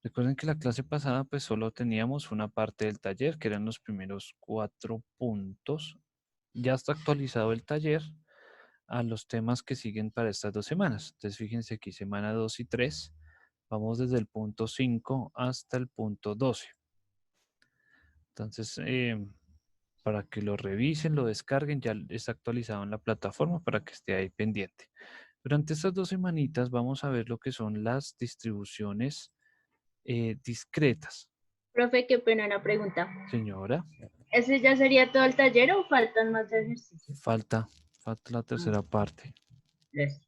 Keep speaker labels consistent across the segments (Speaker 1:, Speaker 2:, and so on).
Speaker 1: Recuerden que la clase pasada pues solo teníamos una parte del taller, que eran los primeros 4 puntos. Ya está actualizado el taller a los temas que siguen para estas 2 semanas. Entonces fíjense aquí, semana 2 y 3. Vamos desde el punto 5 hasta el punto 12. Entonces, para que lo revisen, lo descarguen, ya está actualizado en la plataforma para que esté ahí pendiente. Durante estas 2 semanitas vamos a ver lo que son las distribuciones discretas.
Speaker 2: Profe, qué pena una pregunta.
Speaker 1: Señora,
Speaker 2: ¿Ese ya sería todo el taller o faltan más ejercicios?
Speaker 1: falta la
Speaker 2: Mm,
Speaker 1: tercera parte.
Speaker 2: listo.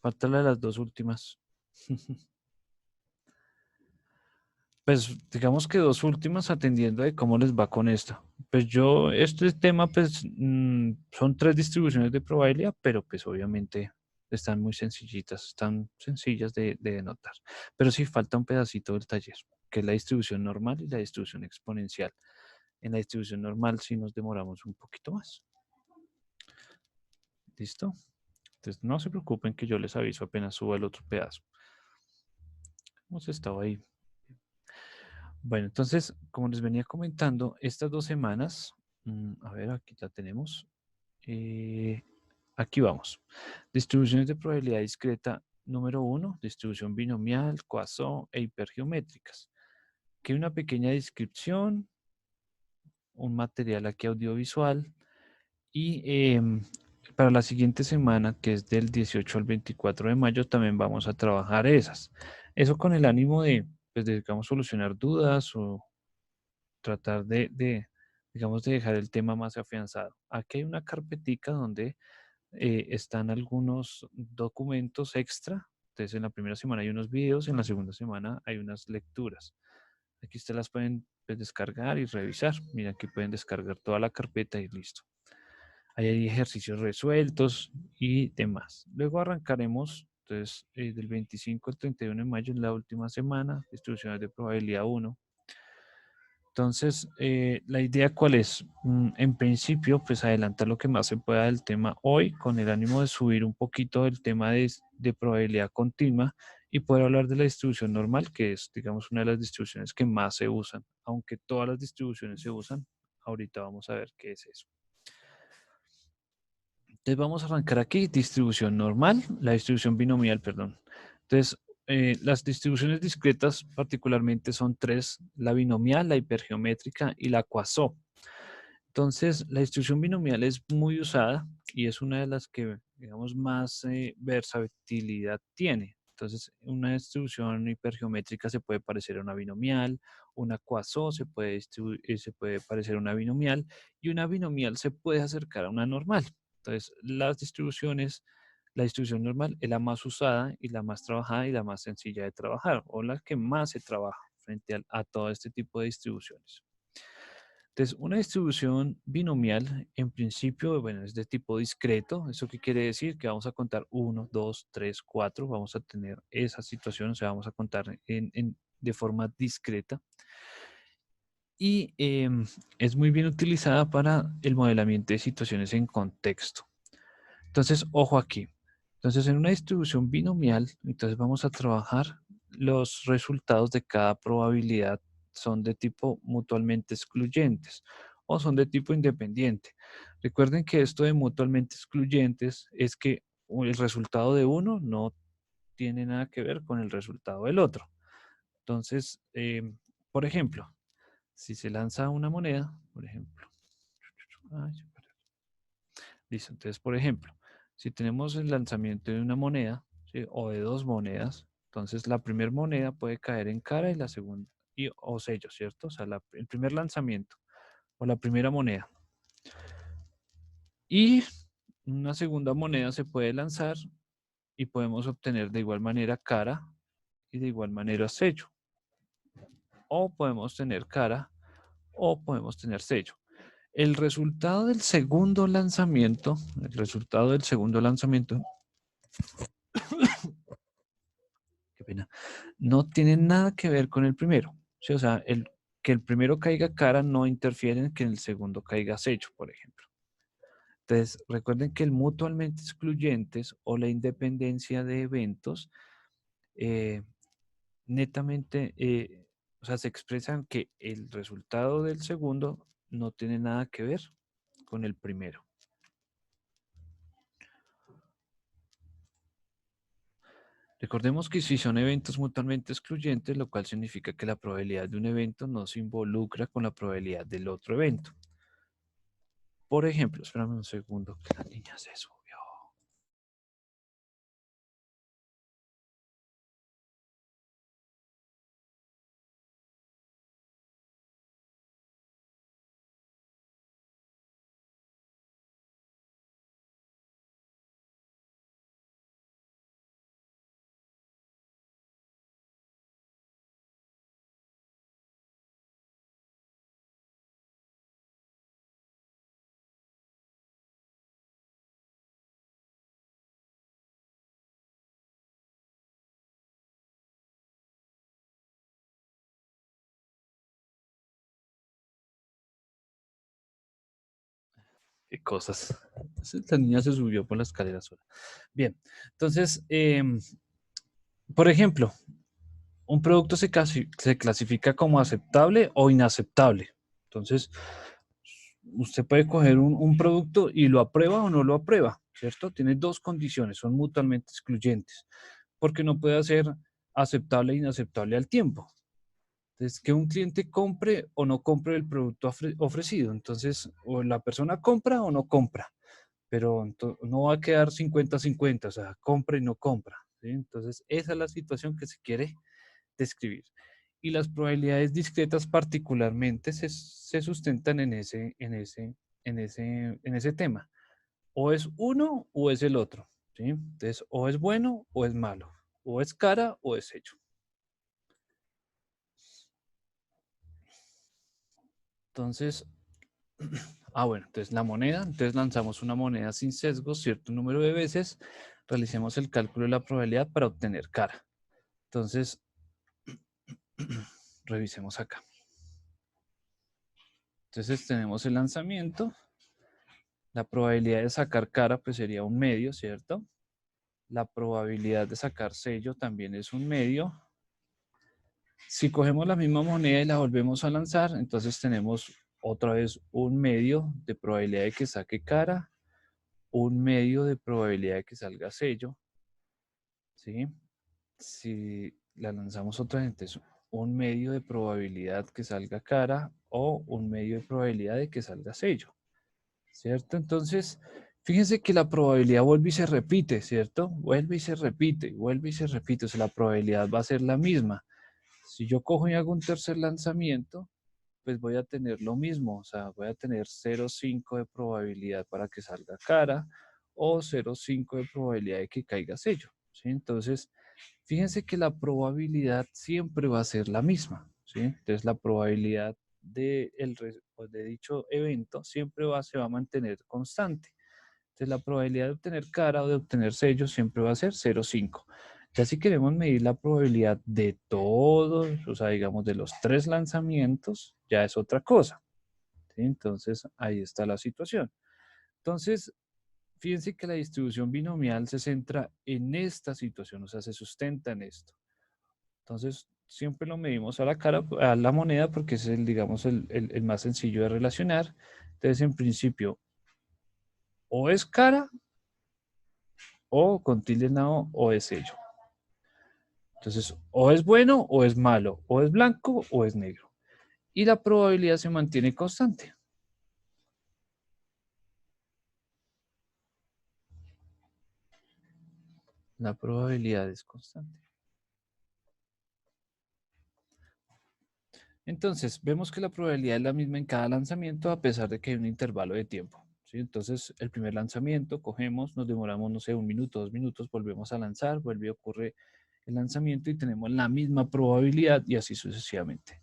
Speaker 1: Falta la de las 2 últimas. Pues digamos que 2 últimas atendiendo de cómo les va con esta. Pues yo, este tema, pues son 3 distribuciones de probabilidad, pero pues obviamente están muy sencillitas, están sencillas de denotar. Pero sí falta un pedacito del taller, que es la distribución normal y la distribución exponencial. En la distribución normal sí nos demoramos un poquito más. ¿Listo? Entonces no se preocupen que yo les aviso apenas suba el otro pedazo. Hemos estado ahí. Bueno, entonces, como les venía comentando, estas 2 semanas, a ver, aquí ya tenemos. eh, Aquí vamos. Distribuciones de probabilidad discreta número 1, distribución binomial, Poisson e hipergeométricas. Aquí hay una pequeña descripción, un material aquí audiovisual y para la siguiente semana, que es del 18 al 24 de mayo, también vamos a trabajar esas. Eso con el ánimo de, pues, digamos, solucionar dudas o tratar digamos, de dejar el tema más afianzado. Aquí hay una carpetica donde están algunos documentos extra. Entonces, en la primera semana hay unos videos, en la segunda semana hay unas lecturas. Aquí ustedes las pueden pues, descargar y revisar. Mira, aquí pueden descargar toda la carpeta y listo. Ahí hay ejercicios resueltos y demás. Luego arrancaremos, entonces, del 25 al 31 de mayo, en la última semana, distribuciones de probabilidad 1. Entonces, la idea cuál es, en principio, pues adelantar lo que más se pueda del tema hoy, con el ánimo de subir un poquito del tema de probabilidad continua y poder hablar de la distribución normal, que es, digamos, una de las distribuciones que más se usan, aunque todas las distribuciones se usan. Ahorita vamos a ver qué es eso. Entonces vamos a arrancar aquí, distribución normal, la distribución binomial, perdón. Entonces, las distribuciones discretas particularmente son 3, la binomial, la hipergeométrica y la Poisson. Entonces, la distribución binomial es muy usada y es una de las que, digamos, más versatilidad tiene. Entonces, una distribución hipergeométrica se puede parecer a una binomial, una Poisson se puede parecer a una binomial y una binomial se puede acercar a una normal. Entonces, la distribución normal es la más usada y la más trabajada y la más sencilla de trabajar o la que más se trabaja frente a todo este tipo de distribuciones. Entonces, una distribución binomial, en principio, bueno, es de tipo discreto. ¿Eso qué quiere decir? Que vamos a contar 1, 2, 3, 4. Vamos a tener esa situación, o sea, vamos a contar de forma discreta. Y es muy bien utilizada para el modelamiento de situaciones en contexto. Entonces, ojo aquí. Entonces, en una distribución binomial, entonces vamos a trabajar los resultados de cada probabilidad son de tipo mutuamente excluyentes o son de tipo independiente. Recuerden que esto de mutuamente excluyentes es que el resultado de uno no tiene nada que ver con el resultado del otro. Entonces, por ejemplo, si se lanza una moneda, por ejemplo, ay, listo. Entonces, por ejemplo, si tenemos el lanzamiento de una moneda, ¿sí? O de 2 monedas, entonces la primera moneda puede caer en cara y la segunda, o sello, ¿cierto? O sea, el primer lanzamiento o la primera moneda. Y una segunda moneda se puede lanzar y podemos obtener de igual manera cara y de igual manera sello. O podemos tener cara o podemos tener sello. El resultado del segundo lanzamiento, el resultado del segundo lanzamiento qué pena, no tiene nada que ver con el primero. ¿Sí? O sea, que el primero caiga cara no interfiere en que el segundo caiga sello, por ejemplo. Entonces, recuerden que el mutuamente excluyentes o la independencia de eventos eh, netamente, o sea, se expresan que el resultado del segundo no tiene nada que ver con el primero. Recordemos que si son eventos mutuamente excluyentes, lo cual significa que la probabilidad de un evento no se involucra con la probabilidad del otro evento. Por ejemplo, espérame un segundo, que la niña se subió. Qué cosas. La niña se subió por la escalera sola. Bien, entonces, por ejemplo, un producto se clasifica como aceptable o inaceptable. Entonces, usted puede coger un producto y lo aprueba o no lo aprueba, ¿cierto? Tiene dos condiciones, son mutuamente excluyentes, porque no puede ser aceptable e inaceptable al tiempo. Entonces, que un cliente compre o no compre el producto ofrecido. Entonces, o la persona compra o no compra, pero no va a quedar 50-50, o sea, compra y no compra, ¿sí? Entonces, esa es la situación que se quiere describir. Y las probabilidades discretas particularmente se sustentan en ese tema. O es uno o es el otro, ¿sí? Entonces, o es bueno o es malo, o es cara o es hecho. Entonces, bueno, entonces la moneda, entonces lanzamos una moneda sin sesgo cierto número de veces, realicemos el cálculo de la probabilidad para obtener cara. Entonces, revisemos acá. Entonces tenemos el lanzamiento, la probabilidad de sacar cara pues sería un medio, ¿cierto? La probabilidad de sacar sello también es un medio. Si cogemos la misma moneda y la volvemos a lanzar, entonces tenemos otra vez un medio de probabilidad de que saque cara, un medio de probabilidad de que salga sello, ¿sí? Si la lanzamos otra vez, entonces un medio de probabilidad que salga cara o un medio de probabilidad de que salga sello, ¿cierto? Entonces, fíjense que la probabilidad vuelve y se repite, ¿cierto? Vuelve y se repite, vuelve y se repite, o sea, la probabilidad va a ser la misma. Si yo cojo y hago un tercer lanzamiento, pues voy a tener lo mismo, o sea, voy a tener 0,5 de probabilidad para que salga cara o 0,5 de probabilidad de que caiga sello, ¿sí? Entonces, fíjense que la probabilidad siempre va a ser la misma, ¿sí? Entonces, la probabilidad de dicho evento siempre se va a mantener constante. Entonces, la probabilidad de obtener cara o de obtener sello siempre va a ser 0,5. Ya si queremos medir la probabilidad de todos, o sea, digamos, de los tres lanzamientos, ya es otra cosa, ¿sí? Entonces, ahí está la situación. Entonces, fíjense que la distribución binomial se centra en esta situación, o sea, se sustenta en esto. Entonces, siempre lo medimos a la cara, a la moneda, porque es el, digamos, el más sencillo de relacionar. Entonces, en principio, o es cara, o con tilde en la o es sello. Entonces, o es bueno o es malo, o es blanco o es negro. Y la probabilidad se mantiene constante. La probabilidad es constante. Entonces, vemos que la probabilidad es la misma en cada lanzamiento a pesar de que hay un intervalo de tiempo, ¿sí? Entonces, el primer lanzamiento, cogemos, nos demoramos, no sé, 1 minuto, 2 minutos, volvemos a lanzar, vuelve a ocurrir el lanzamiento y tenemos la misma probabilidad y así sucesivamente.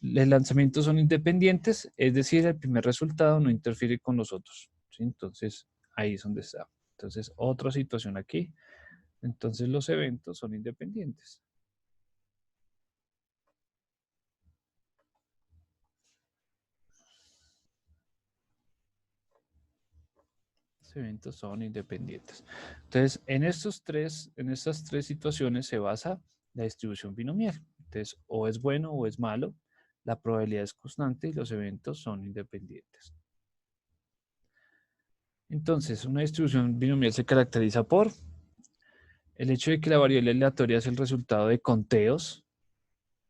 Speaker 1: Los lanzamientos son independientes, es decir, el primer resultado no interfiere con los otros, ¿sí? Entonces, ahí es donde está. Entonces, otra situación aquí. Entonces, los eventos son independientes. Los eventos son independientes. Entonces, en estas tres situaciones se basa la distribución binomial. Entonces, o es bueno o es malo, la probabilidad es constante y los eventos son independientes. Entonces, una distribución binomial se caracteriza por el hecho de que la variable aleatoria es el resultado de conteos,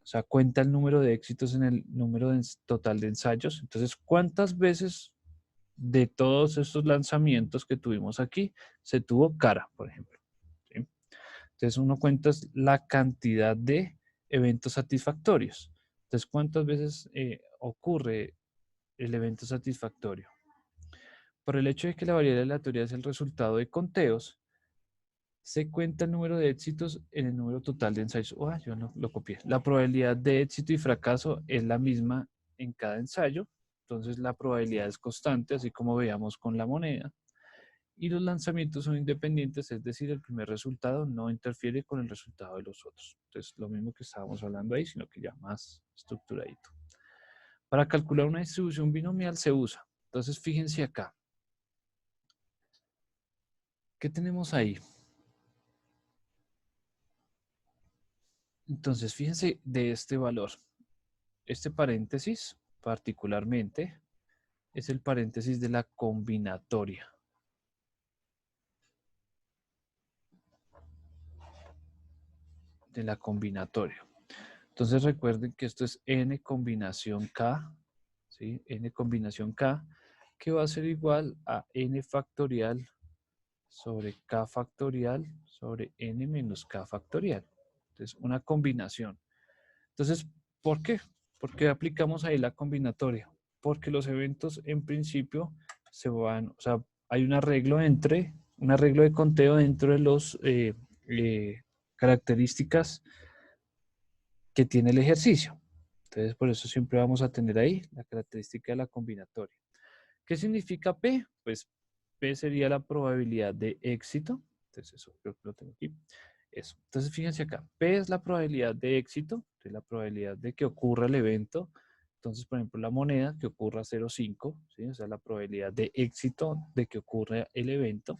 Speaker 1: o sea, cuenta el número de éxitos en el número total de ensayos. Entonces, ¿cuántas veces de todos estos lanzamientos que tuvimos aquí se tuvo cara, por ejemplo? ¿Sí? Entonces, uno cuenta la cantidad de eventos satisfactorios. Entonces, ¿cuántas veces ocurre el evento satisfactorio? Por el hecho de que la variable aleatoria es el resultado de conteos, se cuenta el número de éxitos en el número total de ensayos. Yo no lo copié. La probabilidad de éxito y fracaso es la misma en cada ensayo. Entonces la probabilidad es constante, así como veíamos con la moneda. Y los lanzamientos son independientes, es decir, el primer resultado no interfiere con el resultado de los otros. Entonces, lo mismo que estábamos hablando ahí, sino que ya más estructuradito. Para calcular una distribución binomial se usa. Entonces, fíjense acá. ¿Qué tenemos ahí? Entonces, fíjense de este valor. Este paréntesis, particularmente, es el paréntesis de la combinatoria. De la combinatoria. Entonces, recuerden que esto es n combinación k, ¿sí? N combinación k, que va a ser igual a n factorial sobre k factorial sobre n menos k factorial. Entonces, una combinación. Entonces, ¿por qué? ¿Por qué aplicamos ahí la combinatoria? Porque los eventos en principio se van, o sea, hay un arreglo de conteo dentro de las características que tiene el ejercicio. Entonces, por eso siempre vamos a tener ahí la característica de la combinatoria. ¿Qué significa P? Pues P sería la probabilidad de éxito. Entonces, eso creo que lo tengo aquí. Eso. Entonces, fíjense acá. P es la probabilidad de éxito, es la probabilidad de que ocurra el evento. Entonces, por ejemplo, la moneda que ocurra 0,5, ¿sí? O sea, la probabilidad de éxito de que ocurra el evento.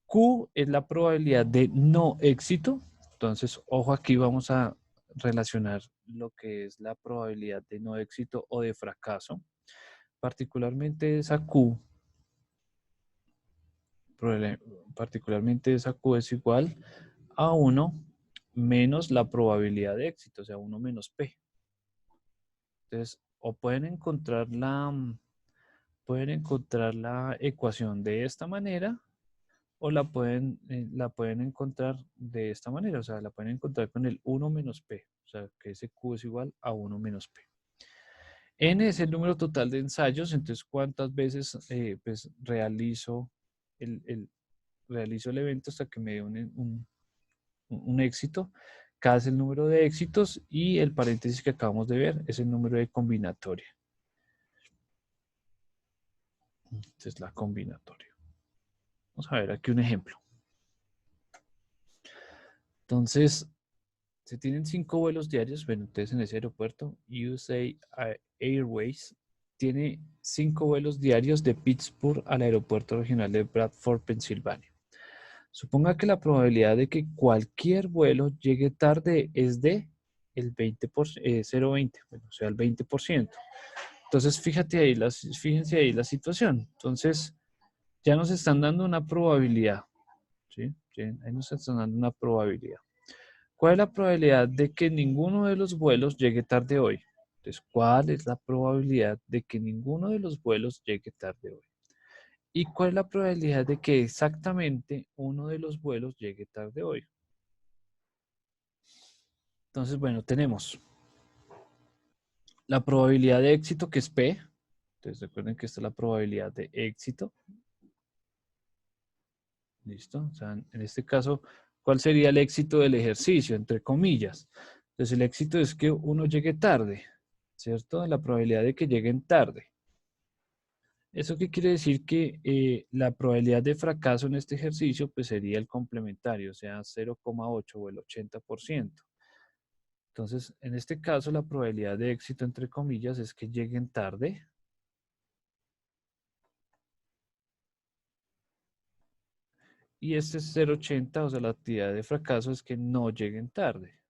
Speaker 1: Q es la probabilidad de no éxito. Entonces, ojo, aquí vamos a relacionar lo que es la probabilidad de no éxito o de fracaso. Particularmente esa Q, es igual a 1 menos la probabilidad de éxito, o sea, 1 menos P. Entonces, o pueden encontrar la ecuación de esta manera o la pueden encontrar de esta manera, o sea, la pueden encontrar con el 1 menos P, o sea, que ese Q es igual a 1 menos P. N es el número total de ensayos, entonces cuántas veces pues, realizo el evento hasta que me dé un éxito. K es el número de éxitos y el paréntesis que acabamos de ver es el número de combinatoria. Entonces la combinatoria. Vamos a ver aquí un ejemplo. Entonces, se tienen 5 vuelos diarios. Bueno, entonces en ese aeropuerto, USA Airways tiene 5 vuelos diarios de Pittsburgh al aeropuerto regional de Bradford, Pensilvania. Suponga que la probabilidad de que cualquier vuelo llegue tarde es de el 0,20, bueno, o sea, el 20%. Entonces, fíjense ahí la situación. Entonces, ya nos están dando una probabilidad, ¿sí? Ahí nos están dando una probabilidad. ¿Cuál es la probabilidad de que ninguno de los vuelos llegue tarde hoy? Entonces, ¿cuál es la probabilidad de que ninguno de los vuelos llegue tarde hoy? ¿Y cuál es la probabilidad de que exactamente uno de los vuelos llegue tarde hoy? Entonces, bueno, tenemos la probabilidad de éxito, que es P. Entonces, recuerden que esta es la probabilidad de éxito. ¿Listo? O sea, en este caso, ¿cuál sería el éxito del ejercicio? Entre comillas. Entonces, el éxito es que uno llegue tarde, ¿cierto? La probabilidad de que lleguen tarde. ¿Eso qué quiere decir? Que la probabilidad de fracaso en este ejercicio pues sería el complementario, o sea, 0,8 o el 80%. Entonces, en este caso, la probabilidad de éxito, entre comillas, es que lleguen tarde. Y este es 0,80, o sea, la actividad de fracaso es que no lleguen tarde.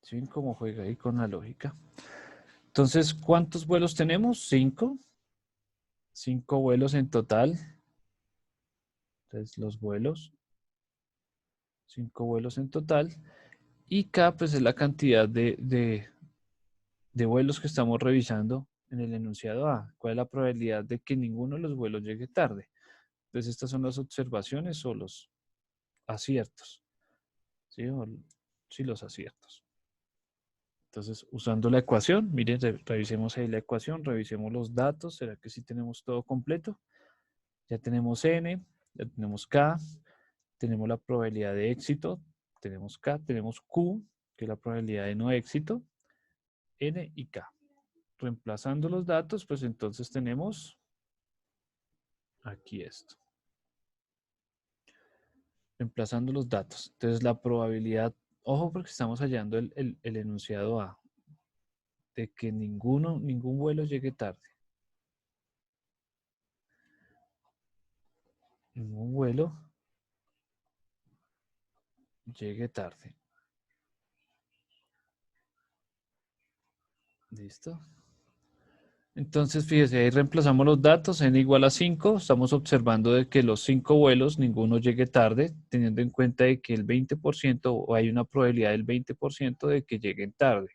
Speaker 1: ¿Sí? Como juega ahí con la lógica. Entonces, ¿cuántos vuelos tenemos? 5. 5 vuelos en total. Entonces, los vuelos. 5 vuelos en total. Y K, pues, es la cantidad de vuelos que estamos revisando en el enunciado A. ¿Cuál es la probabilidad de que ninguno de los vuelos llegue tarde? Entonces, estas son las observaciones o los aciertos. ¿Sí? Sí, los aciertos. Entonces, usando la ecuación, miren, revisemos ahí la ecuación, revisemos los datos. ¿Será que sí tenemos todo completo? Ya tenemos N, ya tenemos K, tenemos la probabilidad de éxito, tenemos K, tenemos Q, que es la probabilidad de no éxito, N y K. Reemplazando los datos, pues entonces tenemos aquí esto. Reemplazando los datos. Entonces la probabilidad, ojo porque estamos hallando el enunciado A, de que ningún vuelo llegue tarde. Ningún vuelo llegue tarde. ¿Listo? Entonces, fíjese, ahí reemplazamos los datos, n igual a 5. Estamos observando de que los 5 vuelos, ninguno llegue tarde, teniendo en cuenta de que el 20% o hay una probabilidad del 20% de que lleguen tarde.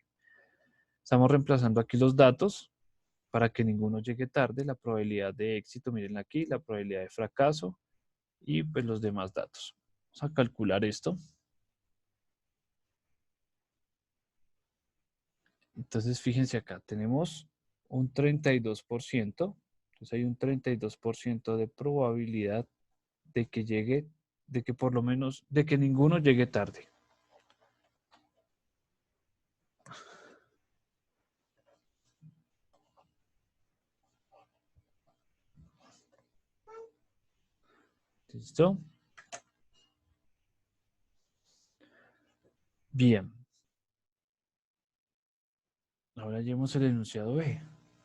Speaker 1: Estamos reemplazando aquí los datos para que ninguno llegue tarde, la probabilidad de éxito, miren aquí, la probabilidad de fracaso y pues los demás datos. Vamos a calcular esto. Entonces, fíjense acá, tenemos un 32%. Entonces, hay un 32% de probabilidad de que llegue, de que por lo menos, de que ninguno llegue tarde. ¿Listo? Bien. Ahora llevamos el enunciado B.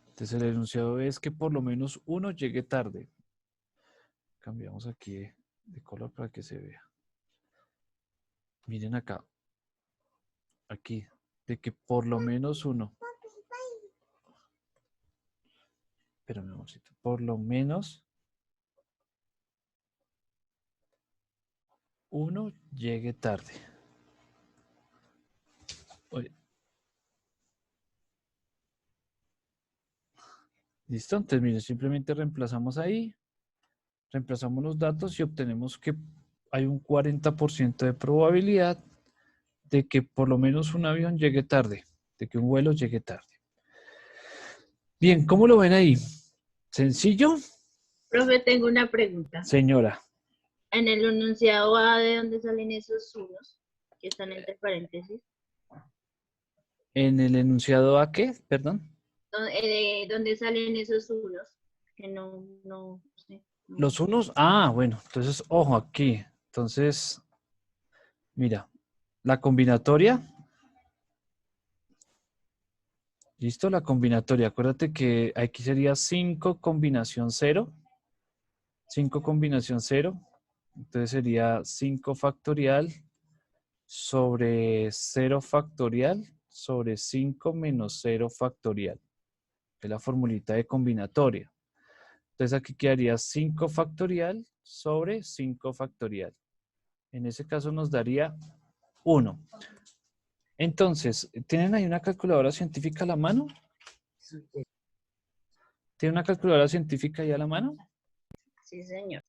Speaker 1: Entonces, el enunciado B es que por lo menos uno llegue tarde. Cambiamos aquí de color para que se vea. Miren acá. Aquí. De que por lo menos uno. Pero mi amorcito. Por lo menos uno llegue tarde. Oye, ¿listo? Entonces, miren, simplemente reemplazamos ahí. Reemplazamos los datos y obtenemos que hay un 40% de probabilidad de que por lo menos un avión llegue tarde, de que un vuelo llegue tarde. Bien, ¿cómo lo ven ahí? ¿Sencillo?
Speaker 2: Profe, tengo una pregunta.
Speaker 1: Señora,
Speaker 2: En el enunciado A, ¿de dónde salen esos unos que están entre paréntesis?
Speaker 1: en el enunciado A, ¿qué? Perdón.
Speaker 2: ¿Dónde salen esos unos? Que no sé.
Speaker 1: Los unos, bueno, entonces, ojo aquí. Entonces, mira, la combinatoria. ¿Listo? La combinatoria. Acuérdate que aquí sería 5 combinación 0. 5 combinación 0. Entonces sería 5 factorial sobre 0 factorial sobre 5 menos 0 factorial. Es la formulita de combinatoria. Entonces aquí quedaría 5 factorial sobre 5 factorial. En ese caso nos daría 1. Entonces, ¿tienen ahí una calculadora científica a la mano? ¿Tienen una calculadora científica ahí a la mano?
Speaker 2: Sí, señor.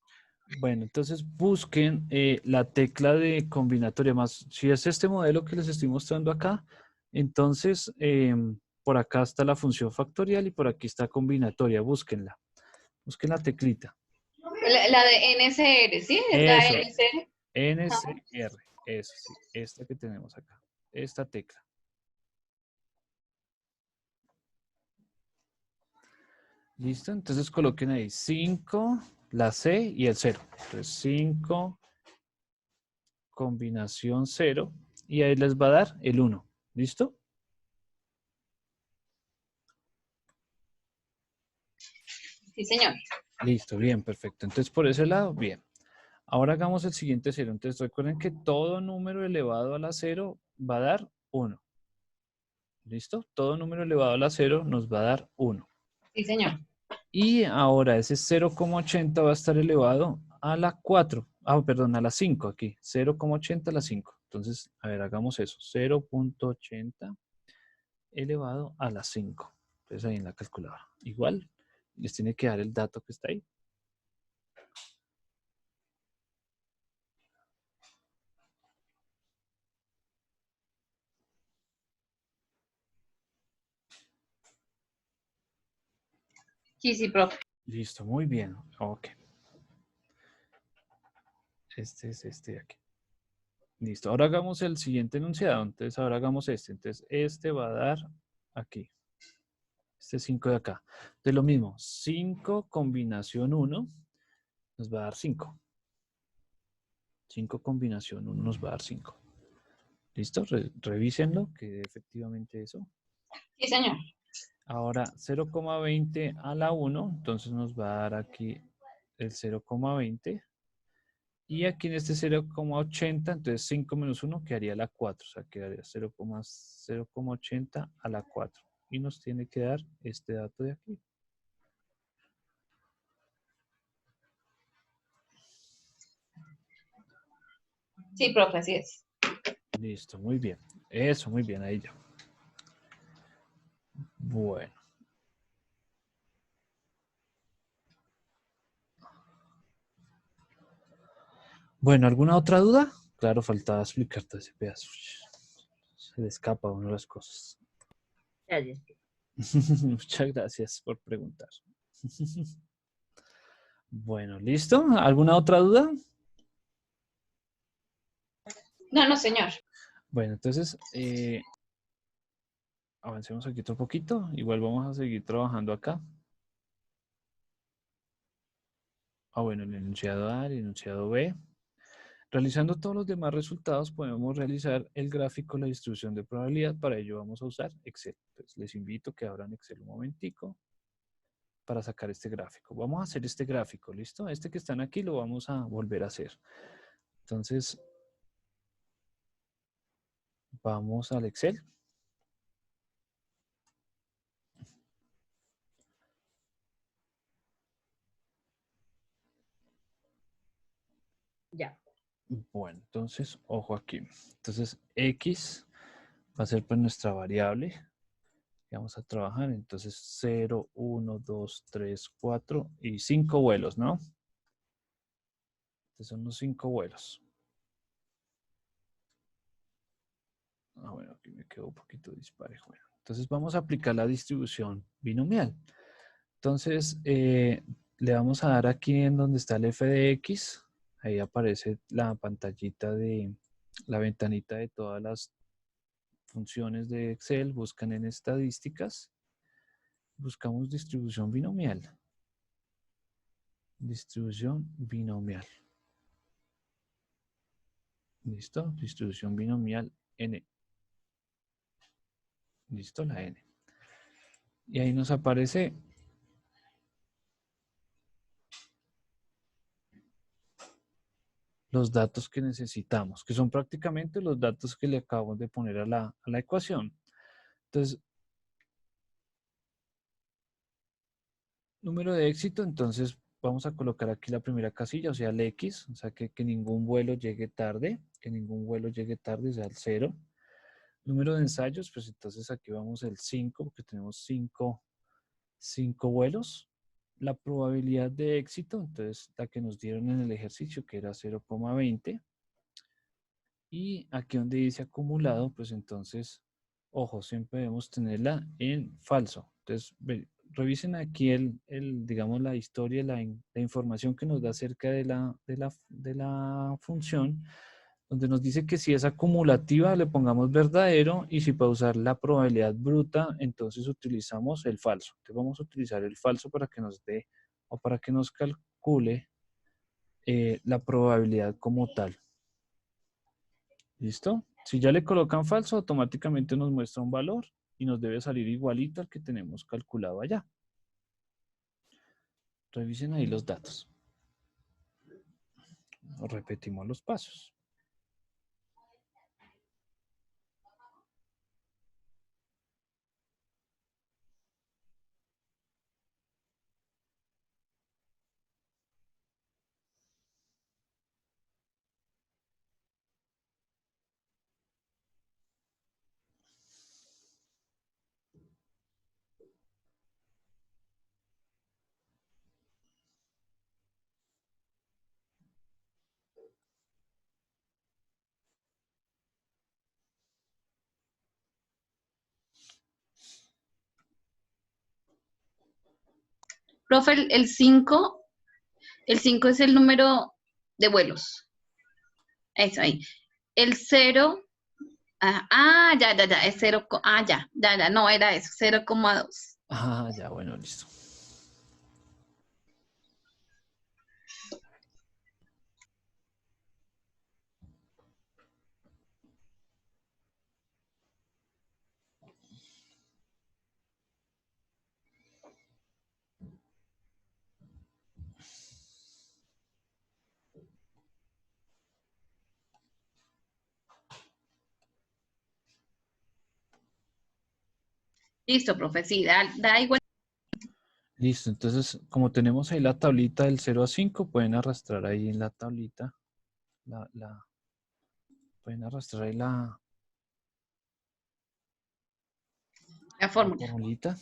Speaker 1: Bueno, entonces busquen la tecla de combinatoria más. Si es este modelo que les estoy mostrando acá, entonces por acá está la función factorial y por aquí está combinatoria. Búsquenla. Busquen la teclita.
Speaker 3: La de NSR, ¿sí? ¿Es la
Speaker 1: Eso,
Speaker 3: NSR?
Speaker 1: NCR. Eso sí, esta que tenemos acá. Esta tecla. ¿Listo? Entonces coloquen ahí 5, la C y el 0. Entonces 5, combinación 0. Y ahí les va a dar el 1. ¿Listo?
Speaker 3: Sí, señor.
Speaker 1: Listo, bien, perfecto. Entonces, por ese lado, bien. Ahora hagamos el siguiente cero. Entonces, recuerden que todo número elevado a la 0 va a dar 1. ¿Listo? Todo número elevado a la 0 nos va a dar 1.
Speaker 3: Sí, señor.
Speaker 1: Y ahora ese 0,80 va a estar elevado a la 4. Ah, perdón, a la 5 aquí. 0,80 a la 5. Entonces, a ver, hagamos eso. 0,80 elevado a la 5. Entonces ahí en la calculadora. Igual, les tiene que dar el dato que está ahí.
Speaker 3: Sí, sí, profe.
Speaker 1: Listo, muy bien. Ok. Este es este de aquí. Listo. Ahora hagamos el siguiente enunciado. Entonces ahora hagamos este. Entonces este va a dar aquí. Este 5 de acá. Entonces lo mismo. 5 combinación 1 nos va a dar 5. 5 combinación 1 nos va a dar 5. ¿Listo? Revísenlo, que efectivamente eso.
Speaker 3: Sí, señor.
Speaker 1: Ahora 0,20 a la 1, entonces nos va a dar aquí el 0,20. Y aquí en este 0,80, entonces 5 menos 1 quedaría la 4. O sea, quedaría 0,80 a la 4. Y nos tiene que dar este dato de aquí.
Speaker 3: Sí, profe, así es.
Speaker 1: Listo, muy bien. Eso, muy bien, ahí ya. Bueno. Bueno, ¿alguna otra duda? Claro, faltaba explicar todo ese pedazo. Se le escapa a uno las cosas.
Speaker 2: Gracias.
Speaker 1: Muchas gracias por preguntar. Bueno, ¿listo? ¿Alguna otra duda?
Speaker 3: No, no, señor.
Speaker 1: Bueno, entonces, avancemos aquí otro poquito. Igual vamos a seguir trabajando acá. Ah, bueno, el enunciado A, el enunciado B. Realizando todos los demás resultados, podemos realizar el gráfico, la distribución de probabilidad. Para ello vamos a usar Excel. Entonces, les invito a que abran Excel un momentico para sacar este gráfico. Vamos a hacer este gráfico, ¿listo? Este que están aquí lo vamos a volver a hacer. Entonces, vamos al Excel.
Speaker 2: Ya.
Speaker 1: Bueno, entonces, ojo aquí. Entonces, X va a ser pues nuestra variable que vamos a trabajar. Entonces, 0, 1, 2, 3, 4 y 5 vuelos, ¿no? Estos son los 5 vuelos. Ah, bueno, aquí me quedó un poquito disparejo. Bueno, entonces, vamos a aplicar la distribución binomial. Entonces, le vamos a dar aquí en donde está el f de x. Ahí aparece la pantallita de la ventanita de todas las funciones de Excel. Buscan en estadísticas. Buscamos distribución binomial. Distribución binomial. ¿Listo? Distribución binomial N. ¿Listo? La N. Y ahí nos aparece los datos que necesitamos, que son prácticamente los datos que le acabamos de poner a la ecuación. Entonces, número de éxito, entonces vamos a colocar aquí la primera casilla, o sea, el X, o sea, que ningún vuelo llegue tarde, o sea, el 0. Número de ensayos, pues entonces aquí vamos el 5, porque tenemos 5 vuelos. La probabilidad de éxito, entonces la que nos dieron en el ejercicio, que era 0,20. Y aquí donde dice acumulado, pues entonces, ojo, siempre debemos tenerla en falso. Entonces, revisen aquí digamos, la historia, la información que nos da acerca de la función, donde nos dice que si es acumulativa le pongamos verdadero y si para usar la probabilidad bruta, entonces utilizamos el falso. Entonces vamos a utilizar el falso para que nos dé o para que nos calcule la probabilidad como tal. ¿Listo? Si ya le colocan falso, automáticamente nos muestra un valor y nos debe salir igualito al que tenemos calculado allá. Revisen ahí los datos. Repetimos los pasos.
Speaker 3: Profe, el 5 es el número de vuelos. Eso ahí. El 0, ya, es 0, ya, no era eso, 0,2.
Speaker 1: Ah, ya, bueno, listo.
Speaker 3: Listo, profe, sí, da igual.
Speaker 1: Listo, entonces, como tenemos ahí la tablita del 0 a 5, pueden arrastrar ahí en la tablita, pueden arrastrar ahí
Speaker 3: La
Speaker 1: la
Speaker 3: fórmula.
Speaker 1: formulita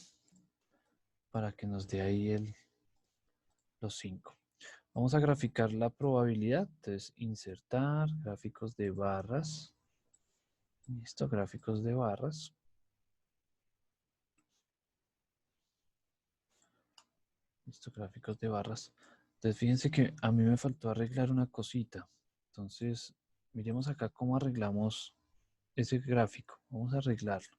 Speaker 1: para que nos dé ahí los 5. Vamos a graficar la probabilidad, entonces insertar gráficos de barras. Listo, gráficos de barras. Listo, gráficos de barras. Entonces fíjense que a mí me faltó arreglar una cosita. Entonces, miremos acá cómo arreglamos ese gráfico. Vamos a arreglarlo.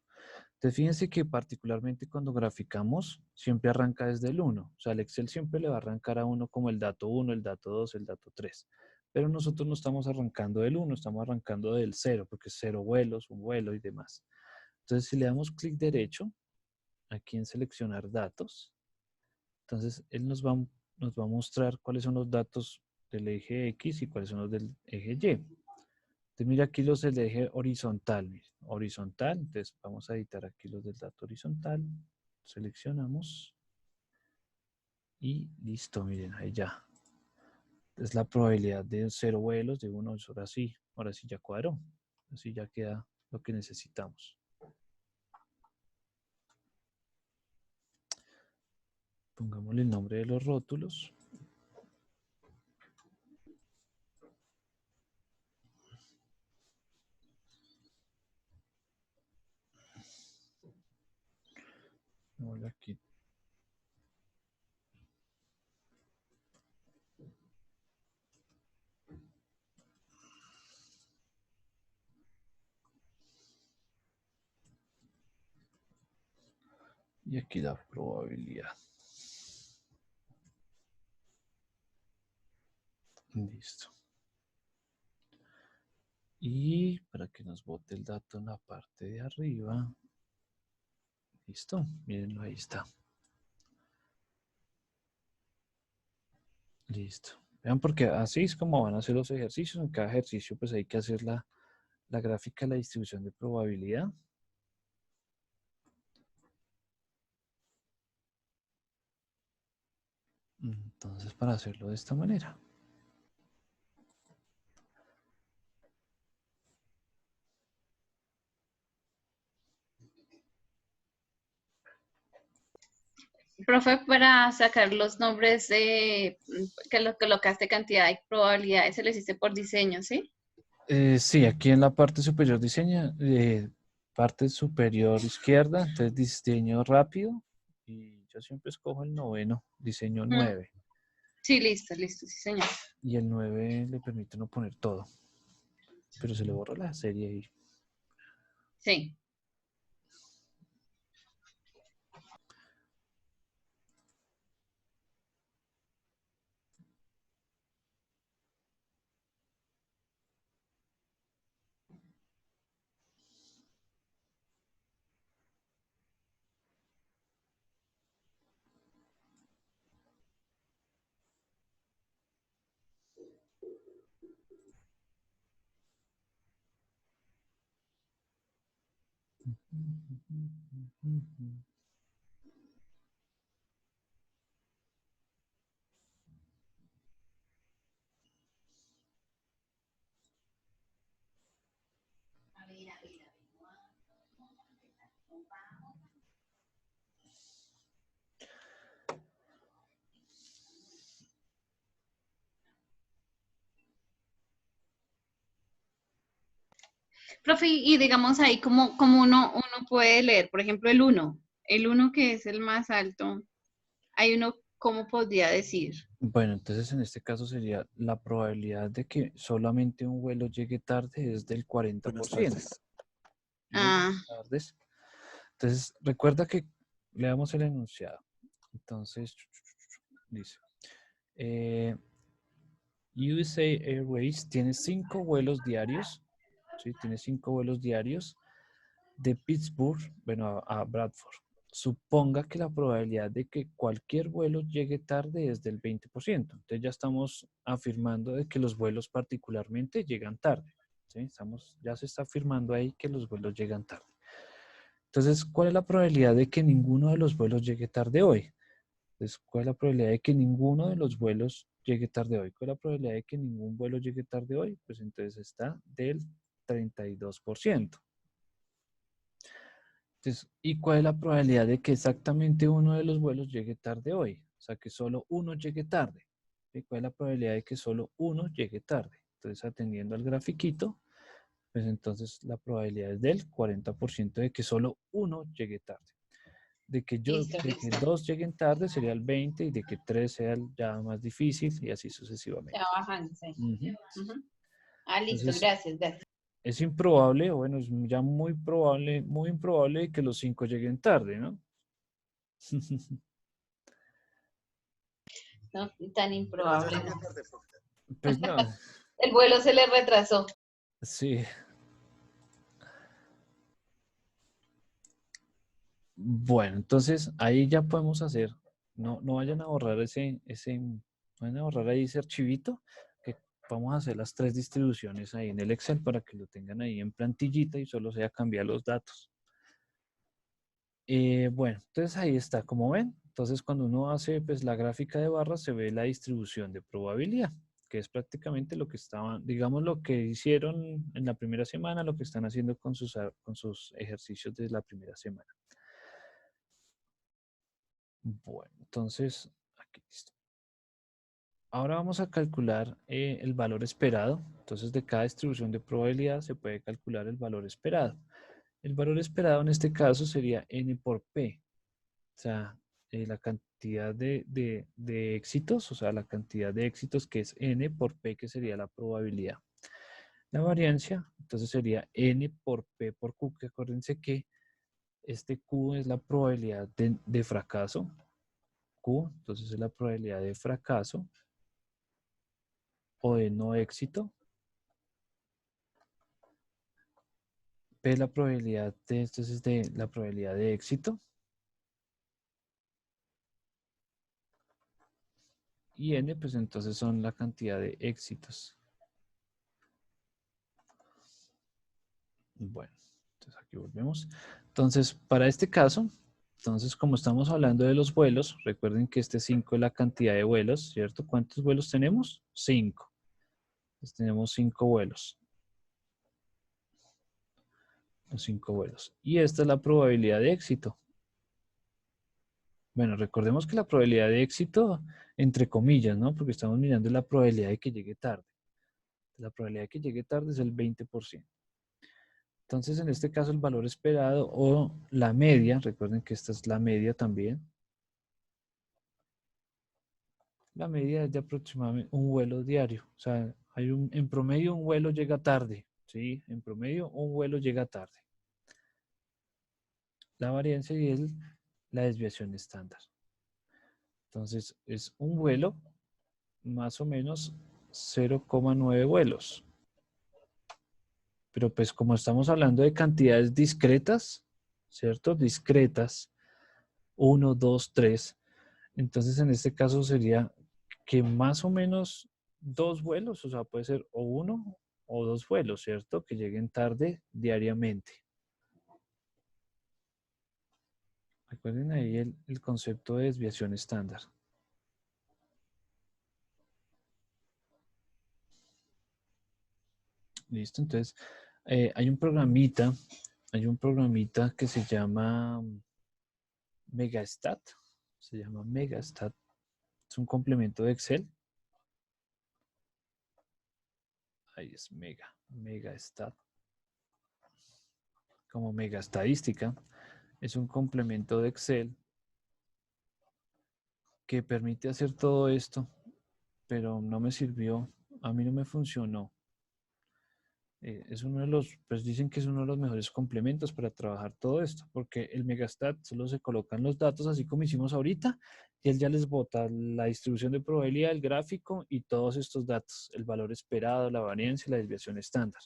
Speaker 1: Entonces fíjense que particularmente cuando graficamos, siempre arranca desde el 1. O sea, el Excel siempre le va a arrancar a uno como el dato 1, el dato 2, el dato 3. Pero nosotros no estamos arrancando del 1, estamos arrancando del 0, porque es 0 vuelos, un vuelo y demás. Entonces, si le damos clic derecho, aquí en seleccionar datos, entonces él nos va a mostrar cuáles son los datos del eje X y cuáles son los del eje Y. Entonces, mira aquí los del eje horizontal. Mire, horizontal, entonces vamos a editar aquí los del dato horizontal. Seleccionamos. Y listo, miren, ahí ya. Es la probabilidad de 0 vuelos, de 1, ahora sí ya cuadró. Así ya queda lo que necesitamos. Pongámosle el nombre de los rótulos. Voy aquí. Y aquí la probabilidad. Listo. Y para que nos bote el dato en la parte de arriba. Listo, mírenlo, ahí está. Listo. Vean, porque así es como van a hacer los ejercicios. En cada ejercicio pues hay que hacer la gráfica de la distribución de probabilidad. Entonces, para hacerlo de esta manera.
Speaker 3: Profe, para sacar los nombres de que lo colocaste cantidad y probabilidades, se lo hiciste por diseño, ¿sí?
Speaker 1: Sí, aquí en la parte superior diseña, parte superior izquierda, entonces diseño rápido. Y yo siempre escojo el noveno, diseño 9.
Speaker 3: Sí, listo, sí, señor.
Speaker 1: Y el 9 le permite no poner todo. Pero se le borra la serie ahí.
Speaker 3: Sí. Profe, y digamos ahí como uno puede leer, por ejemplo, el 1 que es el más alto, hay uno ¿Cómo podría decir?
Speaker 1: Bueno, entonces en este caso sería la probabilidad de que solamente un vuelo llegue tarde es del 40%. Muy
Speaker 3: Ah,
Speaker 1: buenas tardes. Entonces, recuerda que le damos el enunciado. Entonces, dice, eh, USA Airways tiene 5 vuelos diarios, ¿sí? Tiene 5 vuelos diarios de Pittsburgh, bueno, a Bradford. Suponga que la probabilidad de que cualquier vuelo llegue tarde es del 20%. Entonces ya estamos afirmando de que los vuelos particularmente llegan tarde, ¿sí? Ya se está afirmando ahí que los vuelos llegan tarde. Entonces, ¿cuál es la probabilidad de que ninguno de los vuelos llegue tarde hoy? Entonces, ¿cuál es la probabilidad de que ninguno de los vuelos llegue tarde hoy? ¿Cuál es la probabilidad de que ningún vuelo llegue tarde hoy? Pues entonces está del 32%. Entonces, ¿y cuál es la probabilidad de que exactamente uno de los vuelos llegue tarde hoy? O sea, que solo uno llegue tarde. ¿Sí? ¿Cuál es la probabilidad de que solo uno llegue tarde? Entonces, atendiendo al grafiquito, pues entonces la probabilidad es del 40% de que solo uno llegue tarde. De que
Speaker 3: listo,
Speaker 1: de que
Speaker 3: listo.
Speaker 1: dos lleguen tarde sería el 20 y de que tres sea ya más difícil y así sucesivamente.
Speaker 3: Ya bajando, sí.
Speaker 1: Ujú.
Speaker 3: Ujú. Ah, listo,
Speaker 1: Entonces,
Speaker 3: gracias, gracias.
Speaker 1: es improbable, o bueno, es ya muy improbable que los 5 lleguen tarde, ¿no?
Speaker 3: No, tan improbable, no.
Speaker 1: Pues no,
Speaker 3: El vuelo se le retrasó.
Speaker 1: sí. Bueno, entonces ahí ya podemos hacer, no vayan a borrar no vayan a borrar ahí ese archivito, que vamos a hacer las 3 distribuciones ahí en el Excel para que lo tengan ahí en plantillita y solo sea cambiar los datos. Bueno, entonces ahí está, como ven. Entonces cuando uno hace pues la gráfica de barras se ve la distribución de probabilidad, que es prácticamente lo que estaban, digamos lo que hicieron en la primera semana, lo que están haciendo con con sus ejercicios de la primera semana. Bueno, entonces aquí listo. Ahora vamos a calcular el valor esperado. Entonces de cada distribución de probabilidad se puede calcular el valor esperado. El valor esperado en este caso sería n por p. O sea, la cantidad de éxitos, o sea, la cantidad de éxitos que es n por p, que sería la probabilidad. La variancia, entonces sería n por p por q, que acuérdense que este q es la probabilidad de fracaso. Q, entonces es la probabilidad de fracaso o de no éxito. P es la probabilidad entonces de la probabilidad de éxito. Y n, pues entonces son la cantidad de éxitos. Bueno, entonces aquí volvemos. Entonces, para este caso, entonces como estamos hablando de los vuelos, recuerden que este 5 es la cantidad de vuelos, ¿cierto? ¿Cuántos vuelos tenemos? 5. Entonces tenemos 5 vuelos. Los 5 vuelos. Y esta es la probabilidad de éxito. Bueno, recordemos que la probabilidad de éxito, entre comillas, ¿no? Porque estamos mirando la probabilidad de que llegue tarde. La probabilidad de que llegue tarde es el 20%. Entonces, en este caso, el valor esperado o la media, recuerden que esta es la media también. La media es de aproximadamente un vuelo diario. O sea, en promedio un vuelo llega tarde. ¿Sí? En promedio un vuelo llega tarde. La variancia y la desviación estándar. Entonces, es un vuelo más o menos 0,9 vuelos. Pero pues como estamos hablando de cantidades discretas, ¿cierto? Discretas, 1, 2, 3. Entonces en este caso sería que más o menos 2 vuelos, o sea, puede ser o 1 o 2 vuelos, ¿cierto? Que lleguen tarde diariamente. Recuerden ahí el concepto de desviación estándar. Listo, entonces hay un programita que se llama Megastat. Se llama Megastat. Es un complemento de Excel. Ahí es Megastat. Como mega estadística. Es un complemento de Excel que permite hacer todo esto, pero no me sirvió, a mí no me funcionó. Es uno de los, pues dicen que es uno de los mejores complementos para trabajar todo esto, porque el Megastat solo se colocan los datos así como hicimos ahorita, y él ya les bota la distribución de probabilidad, el gráfico y todos estos datos, el valor esperado, la variancia y la desviación estándar.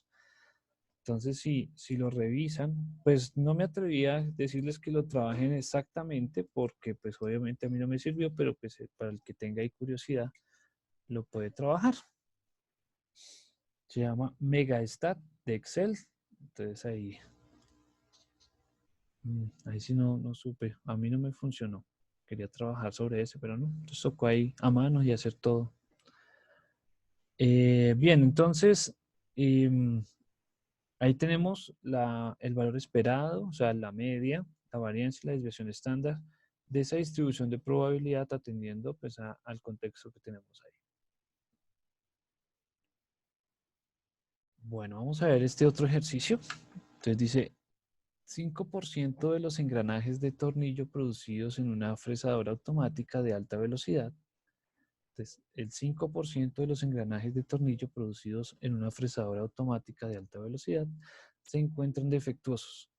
Speaker 1: Entonces, si lo revisan, pues no me atreví a decirles que lo trabajen exactamente, porque pues obviamente a mí no me sirvió, pero pues para el que tenga ahí curiosidad, lo puede trabajar. Se llama Megastat de Excel. Entonces ahí sí no supe. A mí no me funcionó. Quería trabajar sobre ese, pero no. Entonces tocó ahí a mano y hacer todo. Bien, entonces ahí tenemos el valor esperado, o sea, la media, la variancia y la desviación estándar de esa distribución de probabilidad atendiendo pues, al contexto que tenemos ahí. Bueno, vamos a ver este otro ejercicio. Entonces dice, 5% de los engranajes de tornillo producidos en una fresadora automática de alta velocidad. Entonces, el 5% de los engranajes de tornillo producidos en una fresadora automática de alta velocidad se encuentran defectuosos.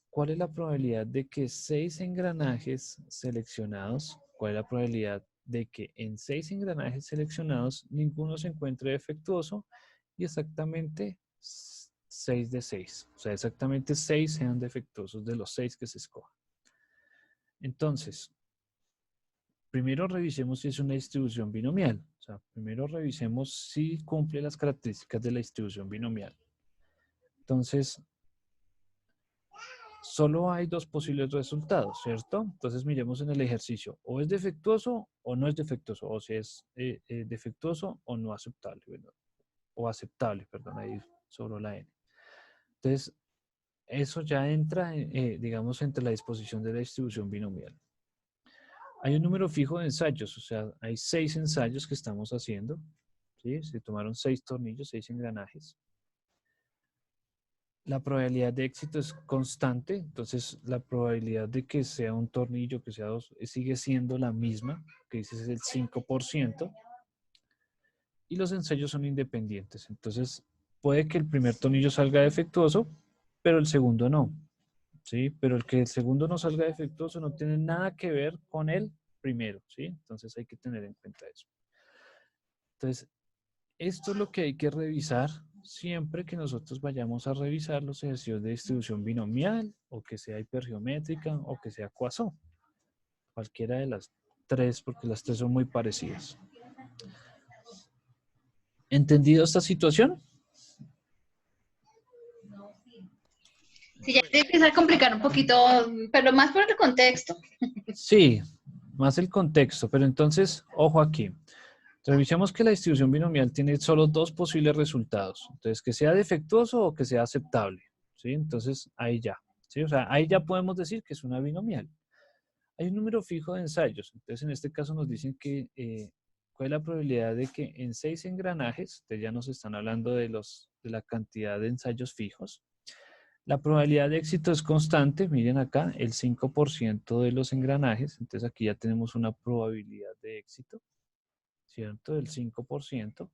Speaker 1: ¿Cuál es la probabilidad de que 6 engranajes seleccionados, cuál es la probabilidad de que en 6 engranajes seleccionados ninguno se encuentre defectuoso y exactamente 6 de 6? O sea, exactamente 6 sean defectuosos de los 6 que se escojan. Entonces, primero revisemos si es una distribución binomial. O sea, primero revisemos si cumple las características de la distribución binomial. Entonces, solo hay dos posibles resultados, ¿cierto? Entonces miremos en el ejercicio, o es defectuoso o no es defectuoso, o si es defectuoso o no aceptable, ¿verdad? O aceptable, perdón, ahí sobre la N. Entonces, eso ya entra, digamos, entre la disposición de la distribución binomial. Hay un número fijo de ensayos, o sea, hay 6 ensayos que estamos haciendo, ¿sí? Se tomaron 6 tornillos, 6 engranajes. La probabilidad de éxito es constante, entonces la probabilidad de que sea un tornillo, que sea dos, sigue siendo la misma, que dices es el 5%, y los ensayos son independientes. Entonces puede que el primer tornillo salga defectuoso, pero el segundo no, ¿sí? Pero el que el segundo no salga defectuoso no tiene nada que ver con el primero, ¿sí? Entonces hay que tener en cuenta eso. Entonces, esto es lo que hay que revisar siempre que nosotros vayamos a revisar los ejercicios de distribución binomial, o que sea hipergeométrica, o que sea Poisson. Cualquiera de las tres, porque las tres son muy parecidas. ¿Entendido esta situación?
Speaker 3: Sí, ya te empieza a complicar un poquito, pero más por el contexto.
Speaker 1: Sí, más el contexto, pero entonces, ojo aquí. Revisemos que la distribución binomial tiene solo dos posibles resultados. Entonces, que sea defectuoso o que sea aceptable, ¿sí? Entonces, ahí ya, ¿sí? O sea, ahí ya podemos decir que es una binomial. Hay un número fijo de ensayos. Entonces, en este caso nos dicen que cuál es la probabilidad de que en 6 engranajes, entonces ya nos están hablando de la cantidad de ensayos fijos. La probabilidad de éxito es constante. Miren acá, el 5% de los engranajes. Entonces, aquí ya tenemos una probabilidad de éxito, ¿cierto? Del 5%,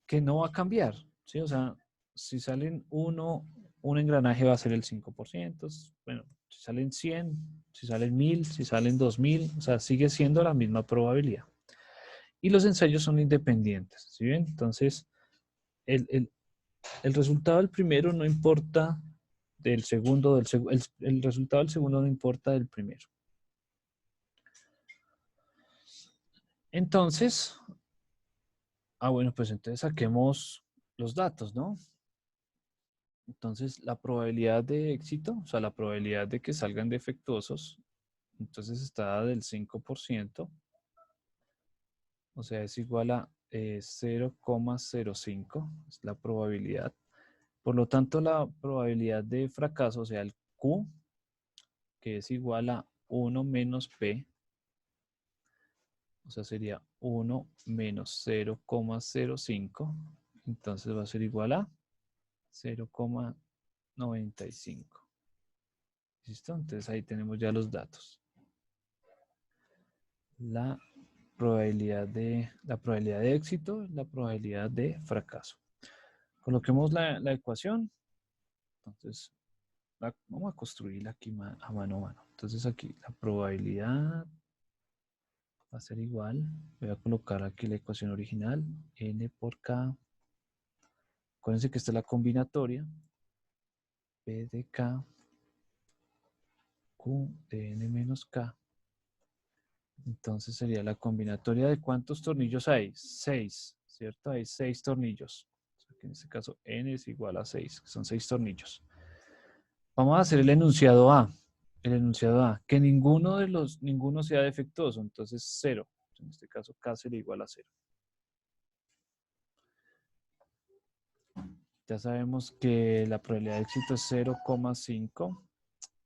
Speaker 1: que no va a cambiar, ¿sí? O sea, si salen un engranaje va a ser el 5%. Bueno, si salen 100, si salen 1000, si salen 2000, o sea, sigue siendo la misma probabilidad. Y los ensayos son independientes, ¿sí ven? Entonces, el resultado del primero no importa del segundo, el resultado del segundo no importa del primero. Entonces, bueno, pues entonces saquemos los datos, ¿no? Entonces, la probabilidad de éxito, o sea, la probabilidad de que salgan defectuosos, entonces está dada del 5%, o sea, es igual a 0,05, es la probabilidad. Por lo tanto, la probabilidad de fracaso, o sea, el Q, que es igual a 1 menos P, o sea, sería 1 menos 0,05, entonces va a ser igual a 0,95. ¿Listo? Entonces ahí tenemos ya los datos. la probabilidad de éxito, la probabilidad de fracaso. Coloquemos la ecuación. Entonces, vamos a construirla aquí a mano a mano. Entonces aquí la probabilidad va a ser igual. Voy a colocar aquí la ecuación original. N por K. Acuérdense que esta es la combinatoria. P de K. Q de N menos K. Entonces sería la combinatoria de ¿cuántos tornillos hay? 6, ¿cierto? Hay 6 tornillos. O sea que en este caso N es igual a 6, que son 6 tornillos. Vamos a hacer el enunciado A. El enunciado A, que ninguno sea defectuoso, entonces 0. En este caso K sería igual a 0. Ya sabemos que la probabilidad de éxito es 0,5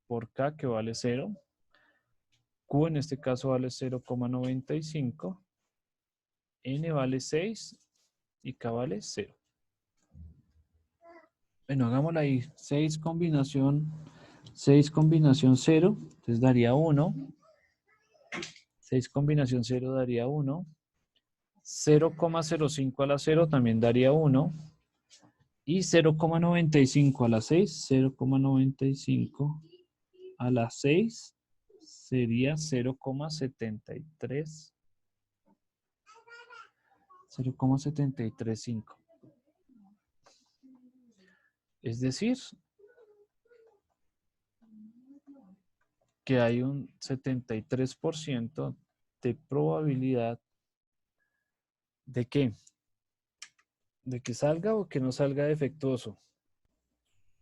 Speaker 1: por K, que vale 0. Q en este caso vale 0,95. N vale 6 y K vale 0. Bueno, hagámosla ahí. 6 combinación 0, entonces daría 1. 6 combinación 0 daría 1. 0,05 a la 0 también daría 1. Y 0,95 a la 6, 0,95 a la 6 sería 0,73. 0,735. Es decir, que hay un 73% de probabilidad ¿de qué? ¿De que salga o que no salga defectuoso?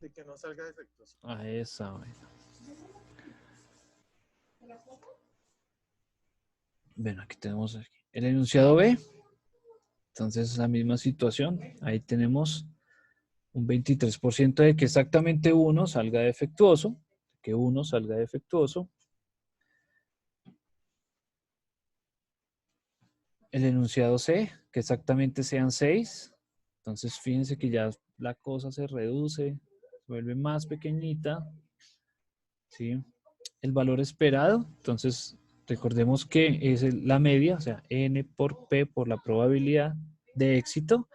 Speaker 4: De que no salga defectuoso.
Speaker 1: A esa vaina. Bueno, aquí tenemos el enunciado B. Entonces, la misma situación. Ahí tenemos un 23% de que exactamente uno salga defectuoso. Que uno salga defectuoso. El enunciado C, que exactamente sean 6. Entonces, fíjense que ya la cosa se reduce, se vuelve más pequeñita. ¿Sí? El valor esperado, entonces, recordemos que es la media, o sea, N por P por la probabilidad de éxito.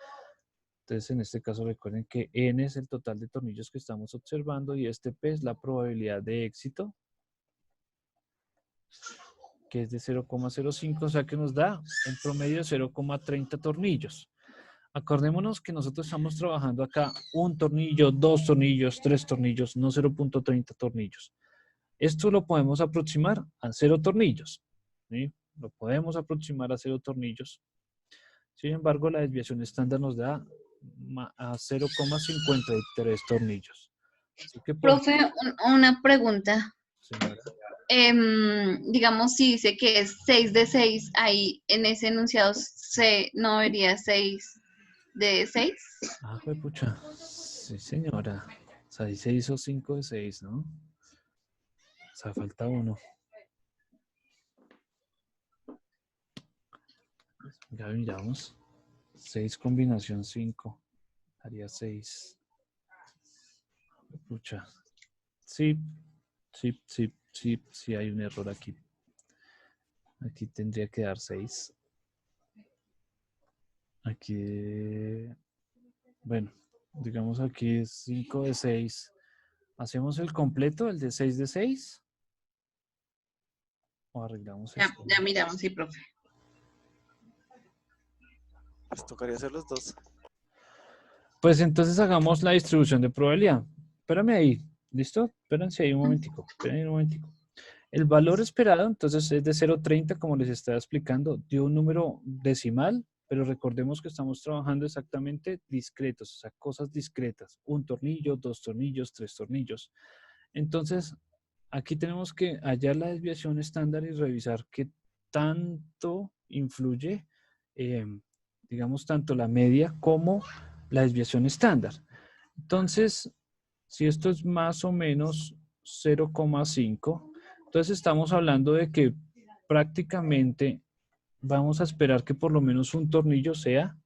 Speaker 1: Entonces, en este caso, recuerden que N es el total de tornillos que estamos observando y este P es la probabilidad de éxito, que es de 0,05, o sea que nos da un promedio de 0,30 tornillos. Acordémonos que nosotros estamos trabajando acá un tornillo, 2 tornillos, 3 tornillos, no 0,30 tornillos. Esto lo podemos aproximar a 0 tornillos. ¿Sí? Lo podemos aproximar a 0 tornillos. Sin embargo, la desviación estándar nos da a 0,53 tornillos. Así que
Speaker 3: Profe, una pregunta.
Speaker 1: señora.
Speaker 3: Digamos, si dice que es 6 de 6, ahí en ese enunciado no vería 6 de 6.
Speaker 1: Ah, fue pucha. Sí, señora. O sea, ahí se hizo 5 de 6, ¿no? O sea, falta uno. Ya miramos. 6 combinación 5. Haría 6. Pucha. Sí, sí hay un error aquí. Aquí tendría que dar 6. Aquí, bueno, digamos aquí es 5 de 6. ¿Hacemos el completo, el de 6 de 6? ¿O arreglamos
Speaker 3: Ya,
Speaker 1: esto?
Speaker 3: ya miramos, sí, profe.
Speaker 4: Pues tocaría hacer los dos.
Speaker 1: Pues entonces hagamos la distribución de probabilidad. Espérame ahí, ¿listo? Espérense ahí un momentico, espérenme un momentico. El valor esperado, entonces, es de 0,30, como les estaba explicando, dio un número decimal, pero recordemos que estamos trabajando exactamente discretos, o sea, cosas discretas. Un tornillo, 2 tornillos, 3 tornillos. Entonces, aquí tenemos que hallar la desviación estándar y revisar qué tanto influye, digamos, tanto la media como la desviación estándar. Entonces, si esto es más o menos 0,5, entonces estamos hablando de que prácticamente vamos a esperar que por lo menos un tornillo sea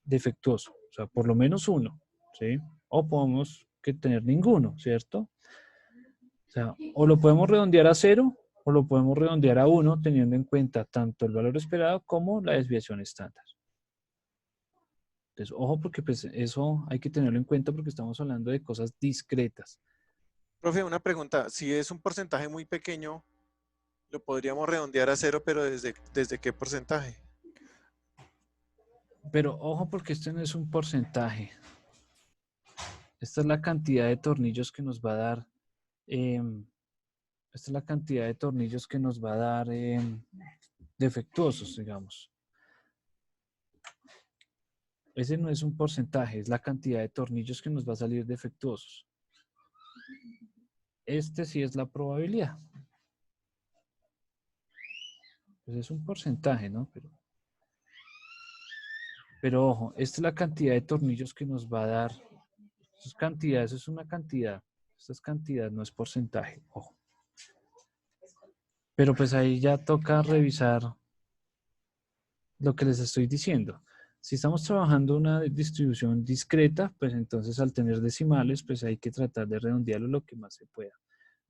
Speaker 1: defectuoso, o sea, por lo menos uno, ¿sí? O podemos que tener ninguno, ¿cierto? O sea, o lo podemos redondear a 0 o lo podemos redondear a 1 teniendo en cuenta tanto el valor esperado como la desviación estándar. Entonces, ojo porque pues eso hay que tenerlo en cuenta porque estamos hablando de cosas discretas.
Speaker 4: Profe, una pregunta. Si es un porcentaje muy pequeño, lo podríamos redondear a cero, pero ¿desde qué porcentaje?
Speaker 1: Pero ojo porque esto no es un porcentaje. Esta es la cantidad de tornillos que nos va a dar. Esta es la cantidad de tornillos que nos va a dar defectuosos, digamos. Ese no es un porcentaje, es la cantidad de tornillos que nos va a salir defectuosos. Este sí es la probabilidad. Pues es un porcentaje, ¿no? Pero ojo, esta es la cantidad de tornillos que nos va a dar. Eso es cantidad, eso es una cantidad. Esta es cantidad, no es porcentaje. Ojo. Pero pues ahí ya toca revisar lo que les estoy diciendo. Si estamos trabajando una distribución discreta, pues entonces al tener decimales, pues hay que tratar de redondearlo lo que más se pueda.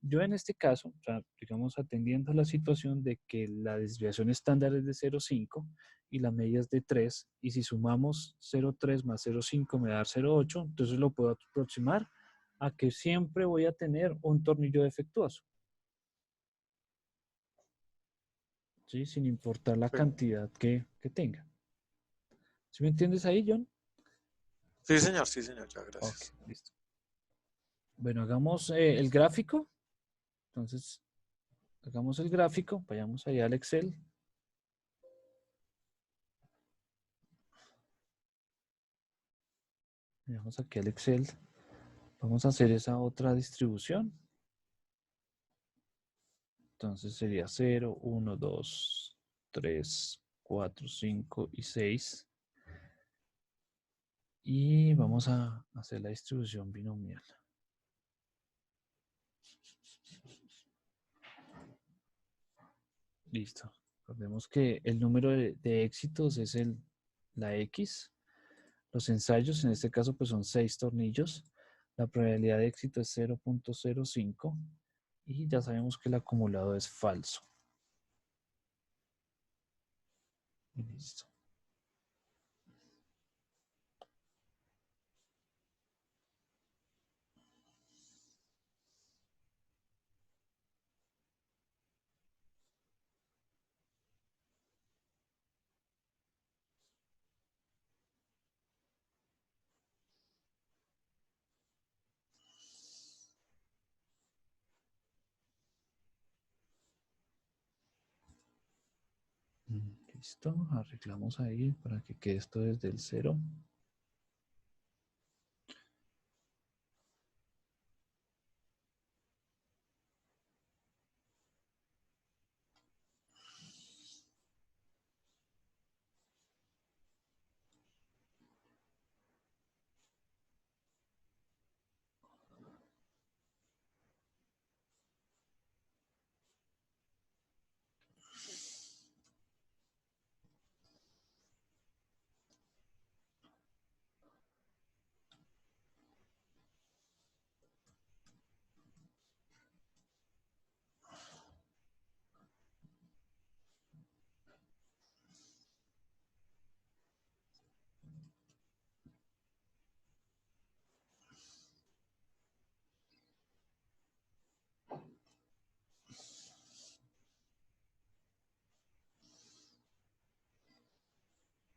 Speaker 1: Yo en este caso, o sea, digamos, atendiendo a la situación de que la desviación estándar es de 0,5 y la media es de 3, y si sumamos 0,3 más 0,5 me da 0,8, entonces lo puedo aproximar a que siempre voy a tener un tornillo defectuoso. ¿Sí? Sin importar la cantidad que tenga. ¿Sí me entiendes ahí, John?
Speaker 4: Sí, señor, ya,
Speaker 1: Ok,
Speaker 4: gracias.
Speaker 1: listo. Bueno, hagamos el gráfico. Entonces, hagamos el gráfico. Vayamos allá al Excel. Vayamos aquí al Excel. Vamos a hacer esa otra distribución. Entonces sería 0, 1, 2, 3, 4, 5 y 6. Y vamos a hacer la distribución binomial. Listo. Recordemos que el número de éxitos es la X. Los ensayos, en este caso, pues son 6 tornillos. La probabilidad de éxito es 0,05 y ya sabemos que el acumulado es falso. Listo. Listo, arreglamos ahí para que quede esto desde el 0.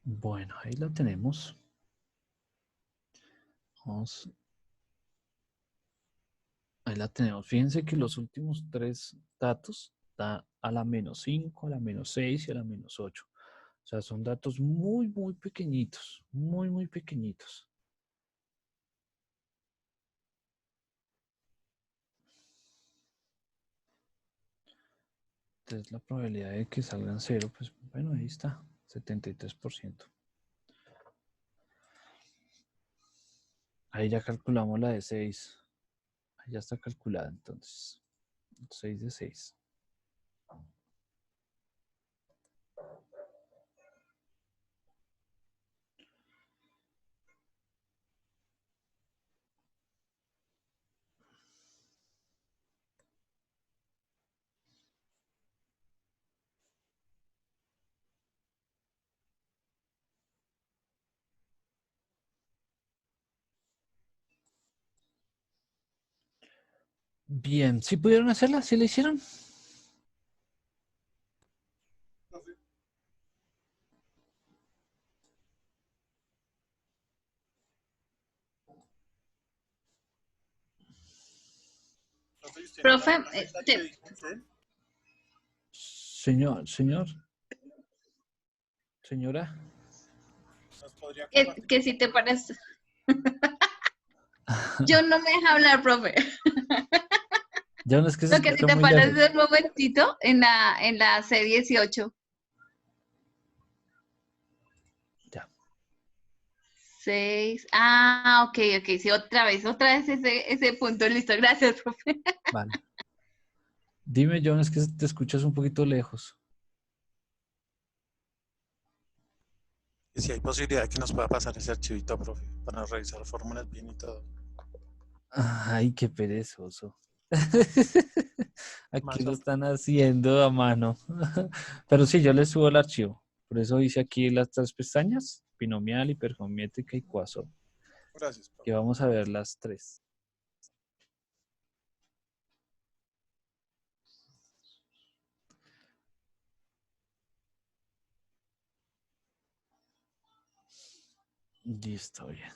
Speaker 1: Bueno, ahí la tenemos. Vamos. Ahí la tenemos. Fíjense que los últimos 3 datos da a la -5, a la -6 y a la -8. O sea, son datos muy, muy pequeñitos. Muy, muy pequeñitos. Entonces la probabilidad de que salgan 0, pues bueno, ahí está, 73%. Ahí ya calculamos la de 6. Ahí ya está calculada entonces. 6 de 6. Bien, ¿sí pudieron hacerla? ¿Sí la hicieron?
Speaker 4: Profe, ¿y usted no
Speaker 3: Profe,
Speaker 4: la pregunta que dijo usted?
Speaker 1: Señora.
Speaker 4: ¿Nos podría
Speaker 3: que,
Speaker 4: compartir,
Speaker 3: que
Speaker 4: por
Speaker 3: si te
Speaker 4: favor?
Speaker 3: parece. Yo no me deja hablar, profe.
Speaker 1: Ya no es que se
Speaker 3: Lo que si
Speaker 1: escucha
Speaker 3: te
Speaker 1: muy lejos.
Speaker 3: parece un momentito en la C18.
Speaker 1: Ya.
Speaker 3: 6. Ok, ok. Sí, otra vez ese punto. Listo. Gracias, profe.
Speaker 1: Vale. Dime, John, es que te escuchas un poquito lejos.
Speaker 4: Y si hay posibilidad de que nos pueda pasar ese archivito, profe, para revisar fórmulas bien y todo.
Speaker 1: Ay, qué perezoso. Aquí
Speaker 4: Más
Speaker 1: lo
Speaker 4: o
Speaker 1: están haciendo a mano. Pero sí, yo le subo el archivo. Por eso hice aquí las tres pestañas, binomial, hipergeométrica y cuaso.
Speaker 4: Gracias,
Speaker 1: Y
Speaker 4: profe.
Speaker 1: vamos a ver las tres. Listo, bien.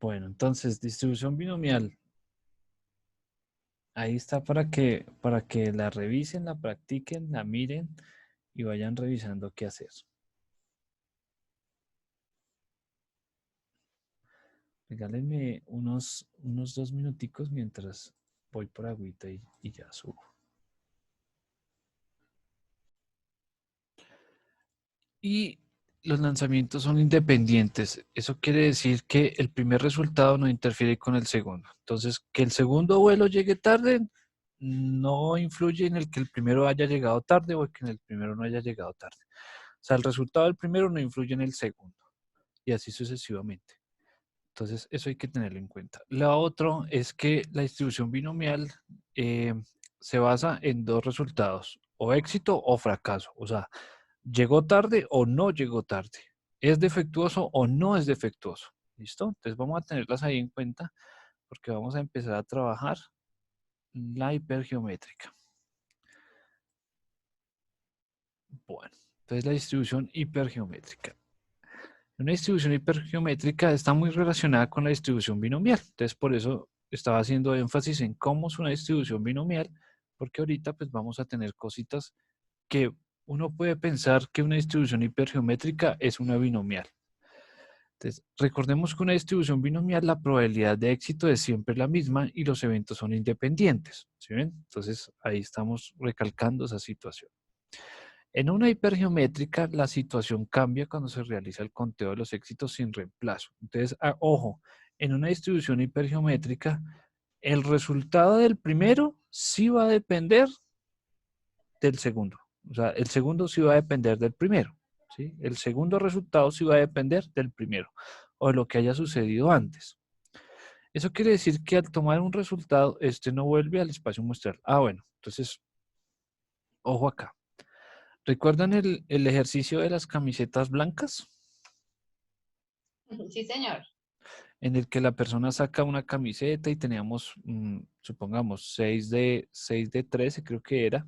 Speaker 1: Bueno, entonces, distribución binomial. Ahí está para que la revisen, la practiquen, la miren y vayan revisando qué hacer. Regálenme unos 2 minuticos mientras voy por agüita y ya subo. Y los lanzamientos son independientes. Eso quiere decir que el primer resultado no interfiere con el segundo. Entonces, que el segundo vuelo llegue tarde no influye en el que el primero haya llegado tarde o que en el primero no haya llegado tarde. O sea, el resultado del primero no influye en el segundo y así sucesivamente. Entonces, eso hay que tenerlo en cuenta. Lo otro es que la distribución binomial eh, se basa en dos resultados, o éxito o fracaso. O sea, llegó tarde o no llegó tarde. ¿Es defectuoso o no es defectuoso? ¿Listo? Entonces vamos a tenerlas ahí en cuenta porque vamos a empezar a trabajar la hipergeométrica. Bueno, entonces la distribución hipergeométrica. Una distribución hipergeométrica está muy relacionada con la distribución binomial. Entonces, por eso estaba haciendo énfasis en cómo es una distribución binomial, porque ahorita pues vamos a tener cositas que uno puede pensar que una distribución hipergeométrica es una binomial. Entonces, recordemos que una distribución binomial, la probabilidad de éxito es siempre la misma y los eventos son independientes. ¿Sí ven? Entonces, ahí estamos recalcando esa situación. En una hipergeométrica, la situación cambia cuando se realiza el conteo de los éxitos sin reemplazo. Entonces, ojo, en una distribución hipergeométrica, el resultado del primero sí va a depender del segundo. O sea, el segundo sí va a depender del primero. ¿Sí? El segundo resultado sí va a depender del primero o de lo que haya sucedido antes. Eso quiere decir que al tomar un resultado, este no vuelve al espacio muestral. Bueno, entonces, ojo acá. ¿Recuerdan el ejercicio de las camisetas blancas?
Speaker 3: Sí, señor.
Speaker 1: En el que la persona saca una camiseta y teníamos, supongamos, 6 de 13, creo que era.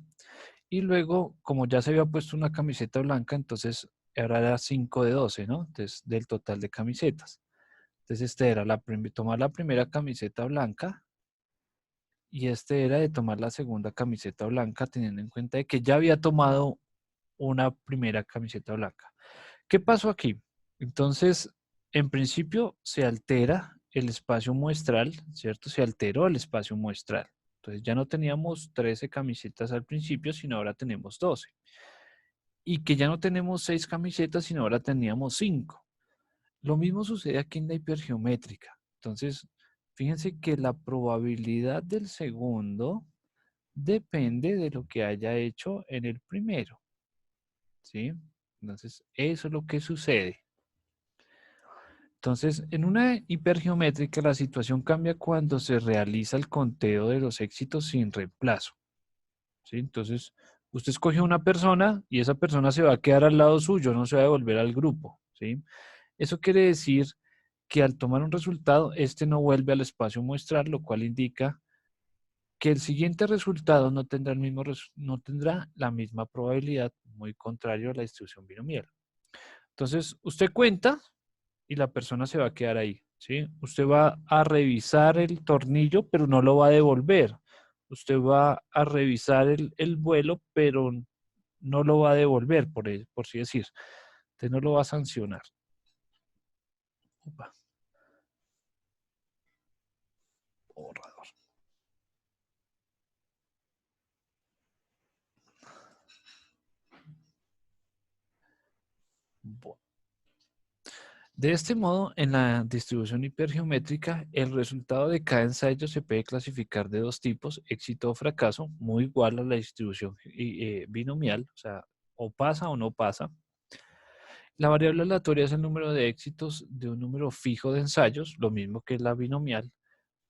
Speaker 1: Y luego, como ya se había puesto una camiseta blanca, entonces ahora era 5 de 12, ¿no? Entonces, del total de camisetas. Entonces, este era tomar la primera camiseta blanca y este era de tomar la segunda camiseta blanca, teniendo en cuenta de que ya había tomado una primera camiseta blanca. ¿Qué pasó aquí? Entonces, en principio se altera el espacio muestral, ¿cierto? Se alteró el espacio muestral. Entonces ya no teníamos 13 camisetas al principio, sino ahora tenemos 12. Y que ya no tenemos 6 camisetas, sino ahora teníamos 5. Lo mismo sucede aquí en la hipergeométrica. Entonces, fíjense que la probabilidad del segundo depende de lo que haya hecho en el primero, ¿sí? Entonces, eso es lo que sucede. Entonces, en una hipergeométrica la situación cambia cuando se realiza el conteo de los éxitos sin reemplazo, ¿sí? Entonces, usted escoge una persona y esa persona se va a quedar al lado suyo, no se va a devolver al grupo, ¿sí? Eso quiere decir que al tomar un resultado, este no vuelve al espacio muestral, lo cual indica que el siguiente resultado no tendrá, no tendrá la misma probabilidad, muy contrario a la distribución binomial. Entonces, usted cuenta y la persona se va a quedar ahí, ¿sí? Usted va a revisar el tornillo, pero no lo va a devolver. Usted va a revisar el vuelo, pero no lo va a devolver, por así decir. Usted no lo va a sancionar. Opa. Borrador. Bueno. De este modo, en la distribución hipergeométrica, el resultado de cada ensayo se puede clasificar de dos tipos, éxito o fracaso, muy igual a la distribución binomial, o sea, o pasa o no pasa. La variable aleatoria es el número de éxitos de un número fijo de ensayos, lo mismo que la binomial,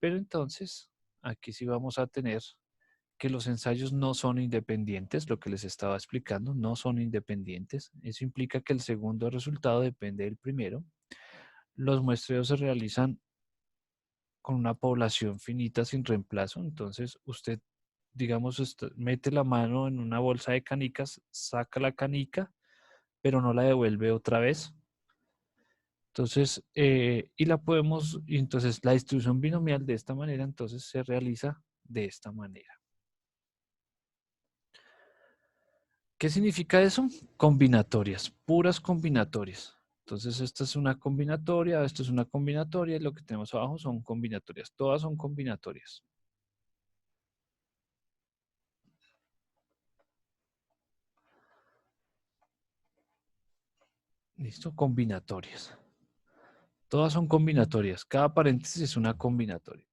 Speaker 1: pero entonces aquí sí vamos a tener que los ensayos no son independientes, lo que les estaba explicando, no son independientes. Eso implica que el segundo resultado depende del primero. Los muestreos se realizan con una población finita sin reemplazo, entonces usted, digamos, mete la mano en una bolsa de canicas, saca la canica, pero no la devuelve otra vez. Entonces, entonces la distribución binomial de esta manera, entonces se realiza de esta manera. ¿Qué significa eso? Combinatorias, puras combinatorias. Entonces, esta es una combinatoria, esto es una combinatoria, y lo que tenemos abajo son combinatorias. Todas son combinatorias. ¿Listo? Combinatorias. Todas son combinatorias. Cada paréntesis es una combinatoria.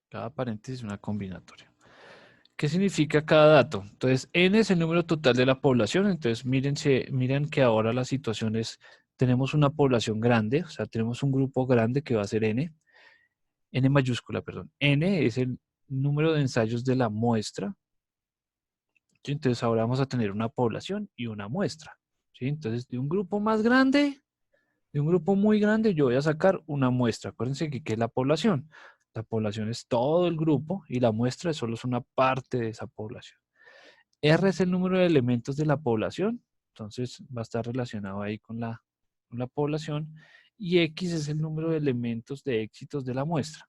Speaker 1: Cada paréntesis es una combinatoria. ¿Qué significa cada dato? Entonces, n es el número total de la población. Entonces, miren que ahora la situación es, tenemos una población grande, o sea, tenemos un grupo grande que va a ser n. N mayúscula, perdón. N es el número de ensayos de la muestra. ¿Sí? Entonces, ahora vamos a tener una población y una muestra. ¿Sí? Entonces, de un grupo más grande, de un grupo muy grande, yo voy a sacar una muestra. Acuérdense que ¿qué es la población? La población es todo el grupo y la muestra solo es una parte de esa población. R es el número de elementos de la población, entonces va a estar relacionado ahí con la población. Y X es el número de elementos de éxitos de la muestra.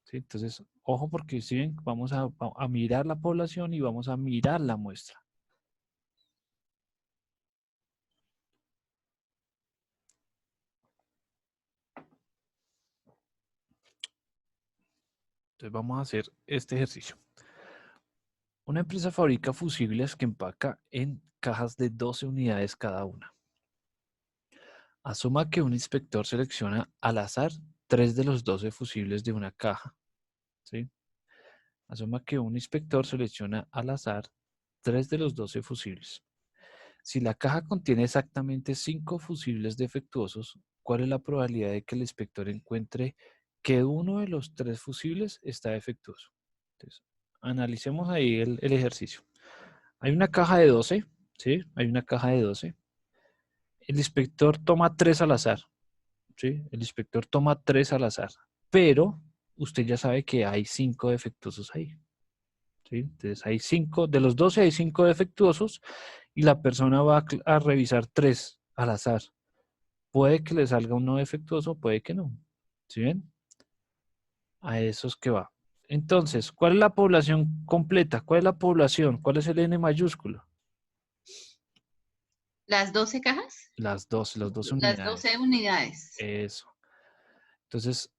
Speaker 1: ¿Sí? Entonces, ojo porque si ven, vamos a mirar la población y vamos a mirar la muestra. Entonces vamos a hacer este ejercicio. Una empresa fabrica fusibles que empaca en cajas de 12 unidades cada una. Asuma que un inspector selecciona al azar 3 de los 12 fusibles de una caja. ¿Sí? Asuma que un inspector selecciona al azar 3 de los 12 fusibles. Si la caja contiene exactamente 5 fusibles defectuosos, ¿cuál es la probabilidad de que el inspector encuentre que uno de los 3 fusibles está defectuoso? Entonces, analicemos ahí el ejercicio. Hay una caja de 12, ¿sí? Hay una caja de 12. El inspector toma 3 al azar, ¿sí? El inspector toma 3 al azar, pero usted ya sabe que hay 5 defectuosos ahí, ¿sí? Entonces hay 5, de los 12 hay 5 defectuosos y la persona va a revisar 3 al azar. Puede que le salga uno defectuoso, puede que no. ¿Sí ven? A esos que va. Entonces, ¿cuál es la población completa? ¿Cuál es la población? ¿Cuál es el N mayúsculo?
Speaker 3: ¿Las 12 cajas?
Speaker 1: Las 12
Speaker 3: Las
Speaker 1: unidades.
Speaker 3: 12 unidades.
Speaker 1: Eso. Entonces,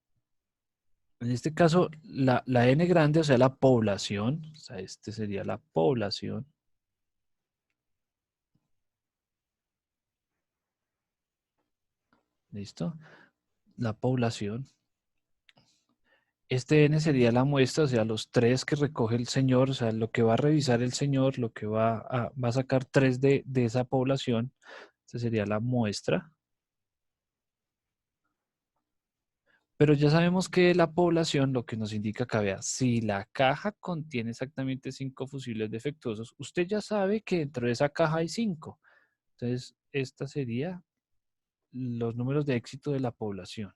Speaker 1: en este caso, la N grande, o sea, la población, o sea, este sería la población. ¿Listo? La población. Este N sería la muestra, o sea, los 3 que recoge el señor, o sea, lo que va a revisar el señor, lo que va a sacar 3 de esa población. Esta sería la muestra. Pero ya sabemos que la población lo que nos indica acá, vea, si la caja contiene exactamente 5 fusibles defectuosos, usted ya sabe que dentro de esa caja hay 5. Entonces, esta sería los números de éxito de la población.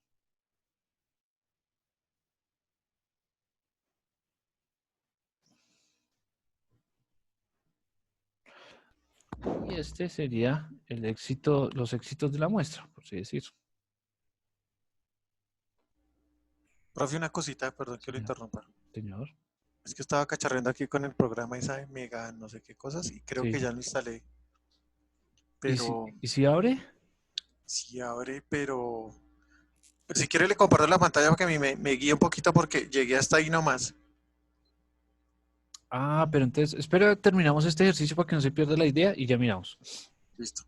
Speaker 1: Y este sería el éxito, los éxitos de la muestra, por así decir.
Speaker 4: Profe, una cosita, perdón que lo
Speaker 1: Señor.
Speaker 4: interrumpa.
Speaker 1: Señor.
Speaker 4: Es que estaba cacharreando aquí con el programa esa de Mega no sé qué cosas y creo que
Speaker 1: Sí.
Speaker 4: ya lo instalé.
Speaker 1: ¿Y si,
Speaker 4: Pero
Speaker 1: y si abre?
Speaker 4: sí abre, pero si quiere le comparto la pantalla para que a mí me guíe un poquito porque llegué hasta ahí nomás.
Speaker 1: Ah, pero entonces, espera, terminamos este ejercicio para que no se pierda la idea y ya miramos.
Speaker 4: Listo.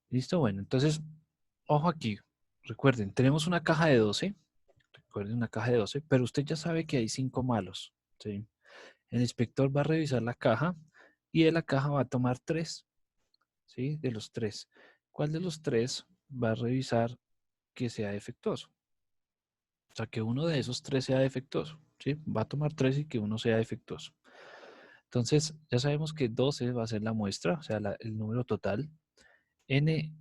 Speaker 1: ¿Listo? Bueno, entonces, ojo aquí. Recuerden, tenemos una caja de 12. Recuerden, una caja de 12, pero usted ya sabe que hay 5 malos, ¿sí? El inspector va a revisar la caja y de la caja va a tomar 3, ¿sí? De los 3. ¿Cuál de los 3 va a revisar que sea defectuoso? O sea, que uno de esos 3 sea defectuoso, ¿sí? Va a tomar 3 y que uno sea defectuoso. Entonces, ya sabemos que 12 va a ser la muestra, o sea, el número total. N,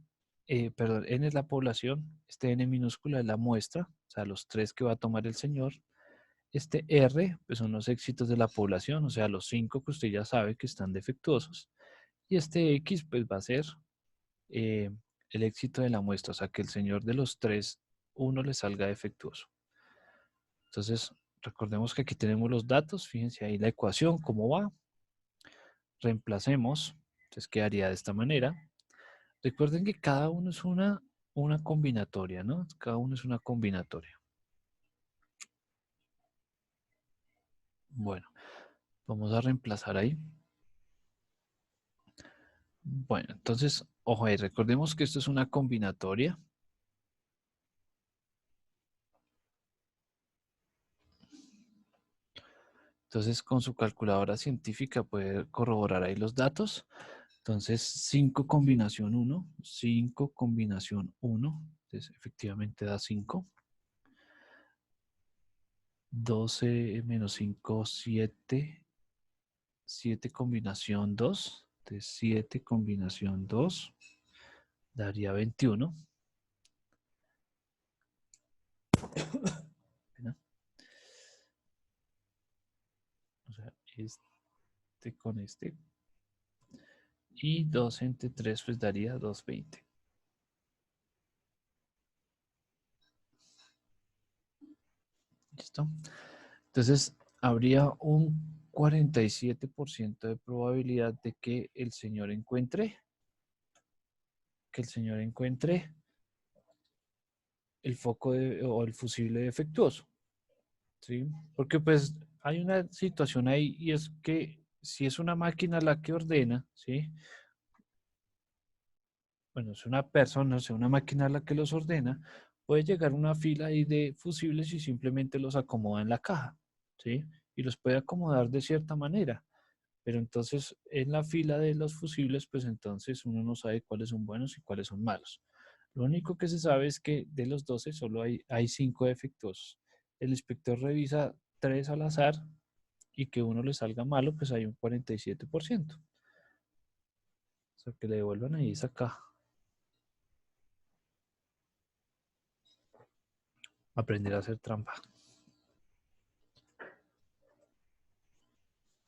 Speaker 1: N es la población, este N minúscula es la muestra, o sea, los 3 que va a tomar el señor. Este R, pues son los éxitos de la población, o sea, los 5 que usted ya sabe que están defectuosos. Y este X, pues va a ser eh, el éxito de la muestra, o sea, que el señor de los 3, uno le salga defectuoso. Entonces, recordemos que aquí tenemos los datos, fíjense ahí la ecuación, cómo va. Reemplacemos, entonces quedaría de esta manera. Recuerden que cada uno es una combinatoria, ¿no? Cada uno es una combinatoria. Bueno, vamos a reemplazar ahí. Bueno, entonces, ojo ahí, recordemos que esto es una combinatoria. Entonces, con su calculadora científica puede corroborar ahí los datos. Entonces, 5 combinación 1, 5 combinación 1, entonces efectivamente da 5. 12 menos 5, 7. 7 combinación 2, entonces 7 combinación 2 daría 21. ¿Verdad? O sea, este con este. Y 2 entre 3 pues daría 220. ¿Listo? Entonces, habría un 47% de probabilidad de que el señor encuentre el foco o el fusible defectuoso, ¿sí? Porque pues hay una situación ahí y es que si es una máquina la que ordena, ¿sí? Bueno, es una persona, o sea, una máquina la que los ordena, puede llegar una fila ahí de fusibles y simplemente los acomoda en la caja, ¿sí? Y los puede acomodar de cierta manera. Pero entonces, en la fila de los fusibles, pues entonces uno no sabe cuáles son buenos y cuáles son malos. Lo único que se sabe es que de los 12 solo hay 5 defectuosos. El inspector revisa 3 al azar y que uno le salga malo, pues hay un 47%. O sea, que le devuelvan ahí esa caja. Aprender a hacer trampa.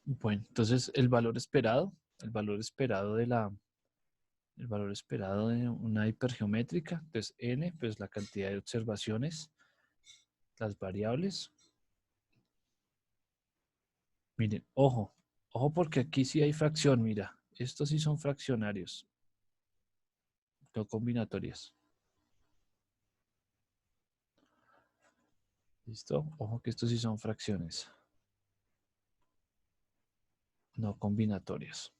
Speaker 1: Bueno, entonces el valor esperado de una hipergeométrica, entonces n, pues la cantidad de observaciones, las variables. Miren, ojo porque aquí sí hay fracción, mira, estos sí son fraccionarios, no combinatorias. ¿Listo? Ojo que estos sí son fracciones, no combinatorias.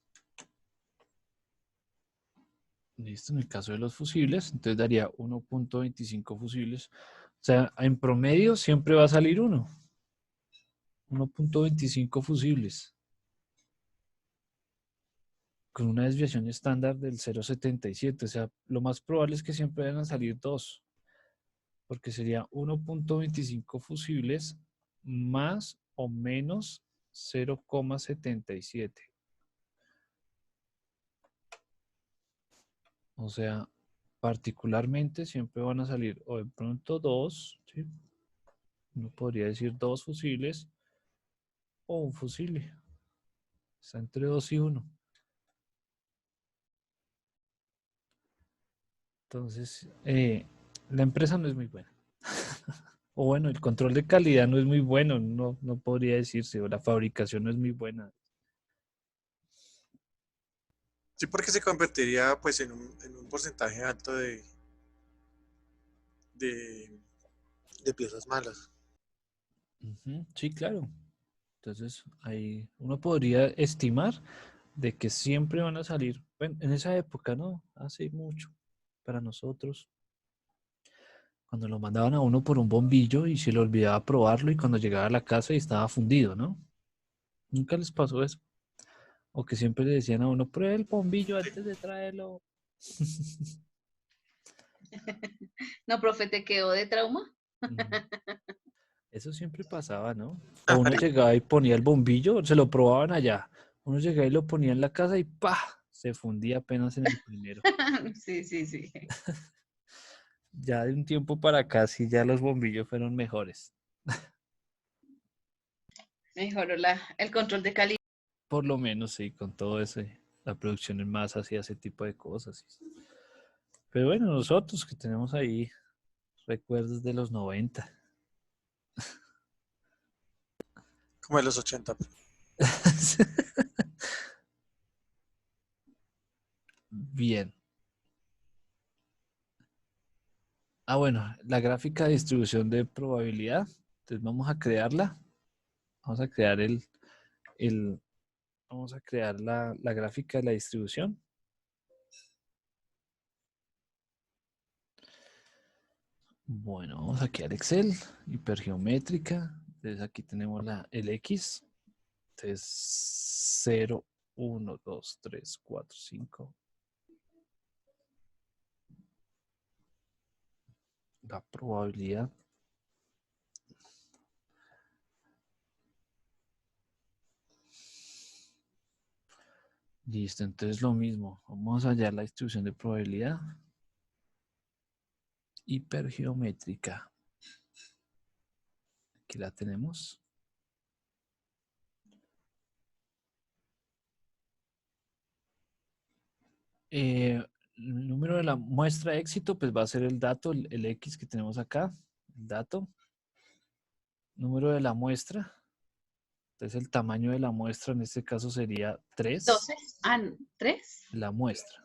Speaker 1: Listo, en el caso de los fusibles, entonces daría 1.25 fusibles. O sea, en promedio siempre va a salir 1.25 fusibles. Con una desviación estándar del 0.77. O sea, lo más probable es que siempre van a salir 2. Porque sería 1.25 fusibles más o menos 0.77. O sea, particularmente siempre van a salir o de pronto dos, ¿sí? Uno podría decir dos fusibles o un fusible. Está entre dos y uno. Entonces, la empresa no es muy buena. O bueno, el control de calidad no es muy bueno, no podría decirse, o la fabricación no es muy buena.
Speaker 4: Sí, porque se convertiría pues en un porcentaje alto de, de piezas malas.
Speaker 1: Ujú, sí, claro. Entonces, ahí uno podría estimar de que siempre van a salir, bueno, en esa época, ¿no? Hace mucho, para nosotros, cuando lo mandaban a uno por un bombillo y se le olvidaba probarlo y cuando llegaba a la casa y estaba fundido, ¿no? Nunca les pasó eso. O que siempre le decían a uno, pruebe el bombillo
Speaker 4: Sí.
Speaker 1: antes de traerlo.
Speaker 3: No, profe, ¿te quedó de trauma?
Speaker 1: Ujú. Eso siempre pasaba, ¿no? O uno llegaba y ponía el bombillo, se lo probaban allá. Uno llegaba y lo ponía en la casa y ¡pah! Se fundía apenas en el primero.
Speaker 3: Sí, sí, sí.
Speaker 1: Ya de un tiempo para acá, sí, ya los bombillos fueron mejores.
Speaker 3: Mejoró el control de calidad.
Speaker 1: Por lo menos, sí, con todo ese, la producción en masa hacía ese tipo de cosas. Pero bueno, nosotros que tenemos ahí recuerdos de los 90.
Speaker 4: Como de los 80.
Speaker 1: Bien. Ah, bueno, la gráfica de distribución de probabilidad. Entonces vamos a crearla. Vamos a crear el vamos a crear la gráfica de la distribución. Bueno, vamos aquí al Excel, hipergeométrica. Entonces aquí tenemos el X. Entonces 0, 1, 2, 3, 4, 5. La probabilidad. Listo, entonces lo mismo. Vamos a hallar la distribución de probabilidad hipergeométrica. Aquí la tenemos. El número de la muestra de éxito, pues va a ser el dato, el X que tenemos acá, el dato. Número de la muestra. Entonces el tamaño de la muestra en este caso sería 3,
Speaker 3: 12. Ah, ¿3?
Speaker 1: la muestra.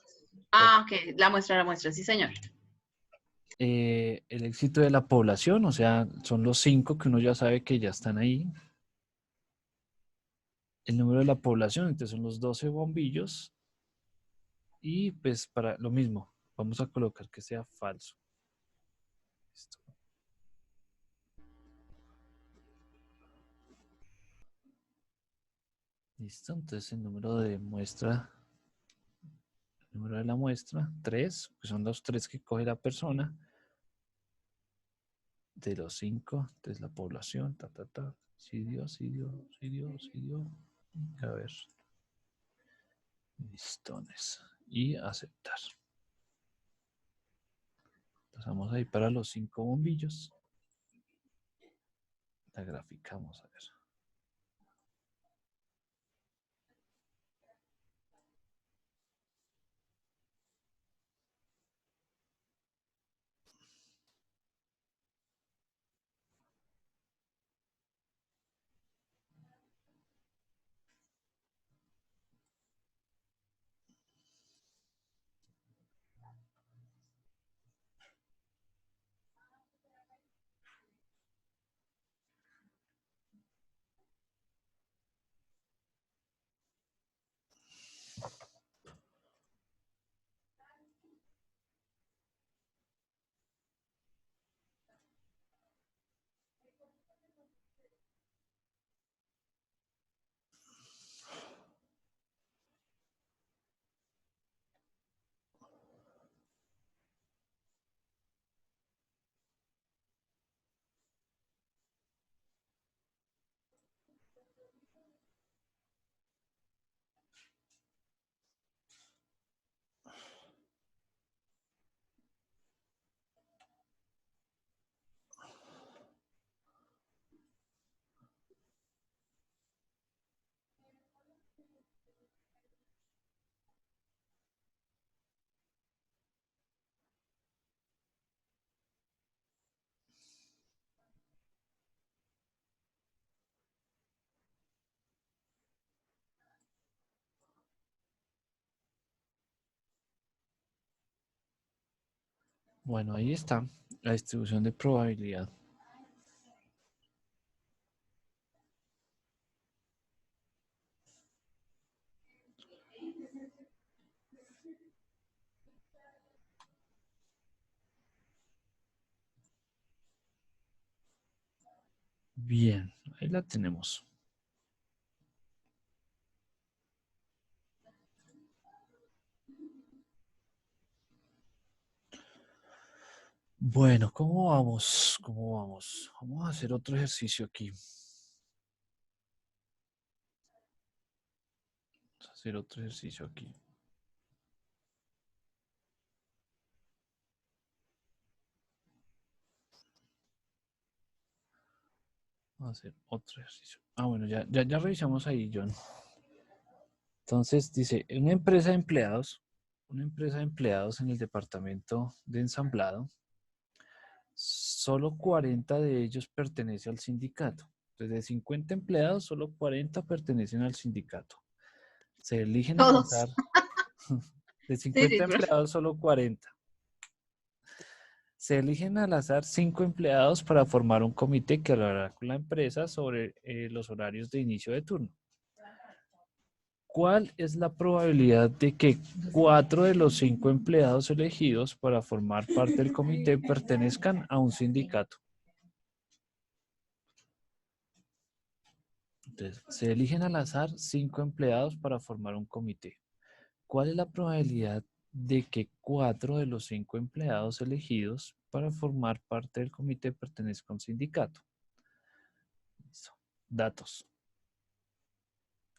Speaker 3: Ah, ok, la muestra, sí, señor.
Speaker 1: El éxito de la población, o sea, son los 5 que uno ya sabe que ya están ahí. El número de la población, entonces son los 12 bombillos. Y pues para lo mismo, vamos a colocar que sea falso. Listo. Listo, entonces el número de muestra, el número de la muestra, 3, que son los 3 que coge la persona. De los 5, entonces la población, sí dio, sí dio, sí dio, sí dio. A ver, listones. Y aceptar. Pasamos ahí para los 5 bombillos. La graficamos, a ver. Bueno, ahí está la distribución de probabilidad. Bien, ahí la tenemos. Bueno, ¿cómo vamos? ¿Cómo vamos? Vamos a hacer otro ejercicio aquí. Vamos a hacer otro ejercicio aquí. Vamos a hacer otro ejercicio. Ah, bueno, ya revisamos ahí, John. Entonces dice, una empresa de empleados en el departamento de ensamblado, solo 40 de ellos pertenecen al sindicato. Entonces, de 50 empleados, solo 40 pertenecen al sindicato. Se eligen al
Speaker 3: Todos.
Speaker 1: azar. De
Speaker 3: Sí,
Speaker 1: 50
Speaker 3: sí,
Speaker 1: empleados, solo 40. Se eligen al azar 5 empleados para formar un comité que hablará con la empresa sobre los horarios de inicio de turno. ¿Cuál es la probabilidad de que 4 de los 5 empleados elegidos para formar parte del comité pertenezcan a un sindicato? Entonces, se eligen al azar 5 empleados para formar un comité. ¿Cuál es la probabilidad de que 4 de los 5 empleados elegidos para formar parte del comité pertenezcan a un sindicato? Listo. Datos.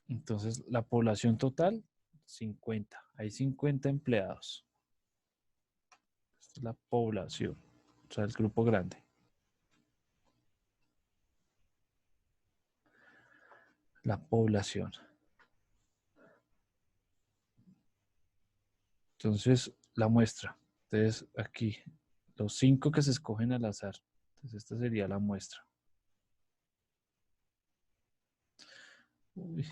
Speaker 1: Entonces, la población total, 50. Hay 50 empleados. Esta es la población, o sea, el grupo grande. La población. Entonces, la muestra. Entonces, aquí, los 5 que se escogen al azar. Entonces, esta sería la muestra. Uy,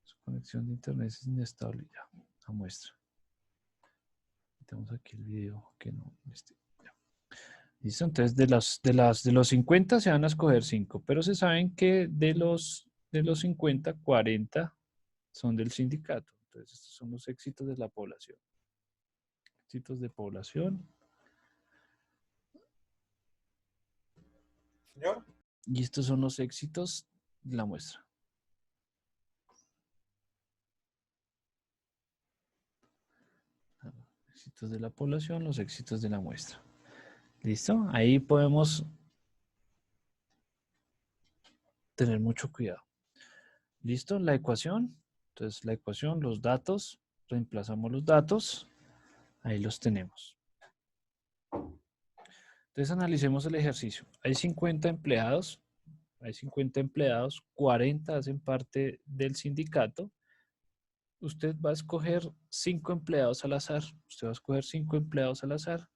Speaker 1: su conexión de internet es inestable. Ya, la muestra. Tenemos aquí el video que no. Ya. Listo, entonces de los 50 se van a escoger 5, pero se saben que de los 50, 40 son del sindicato. Entonces, estos son los éxitos de la población. Éxitos de población.
Speaker 4: Señor,
Speaker 1: Y estos son los éxitos de la muestra. Éxitos de la población, los éxitos de la muestra. ¿Listo? Ahí podemos tener mucho cuidado. ¿Listo? La ecuación. Entonces, la ecuación, los datos, reemplazamos los datos. Ahí los tenemos. Entonces, analicemos el ejercicio. Hay 50 empleados. Hay 50 empleados. 40 hacen parte del sindicato. Usted va a escoger 5 empleados al azar. Usted va a escoger 5 empleados al azar.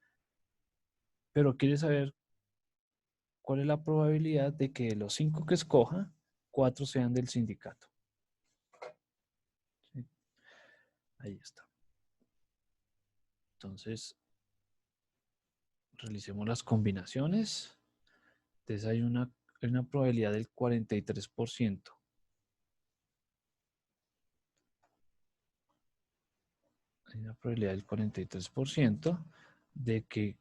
Speaker 1: Pero quiere saber cuál es la probabilidad de que de los 5 que escoja, 4 sean del sindicato. ¿Sí? Ahí está. Entonces, realicemos las combinaciones. Entonces hay una probabilidad del 43%. Hay una probabilidad del 43% de que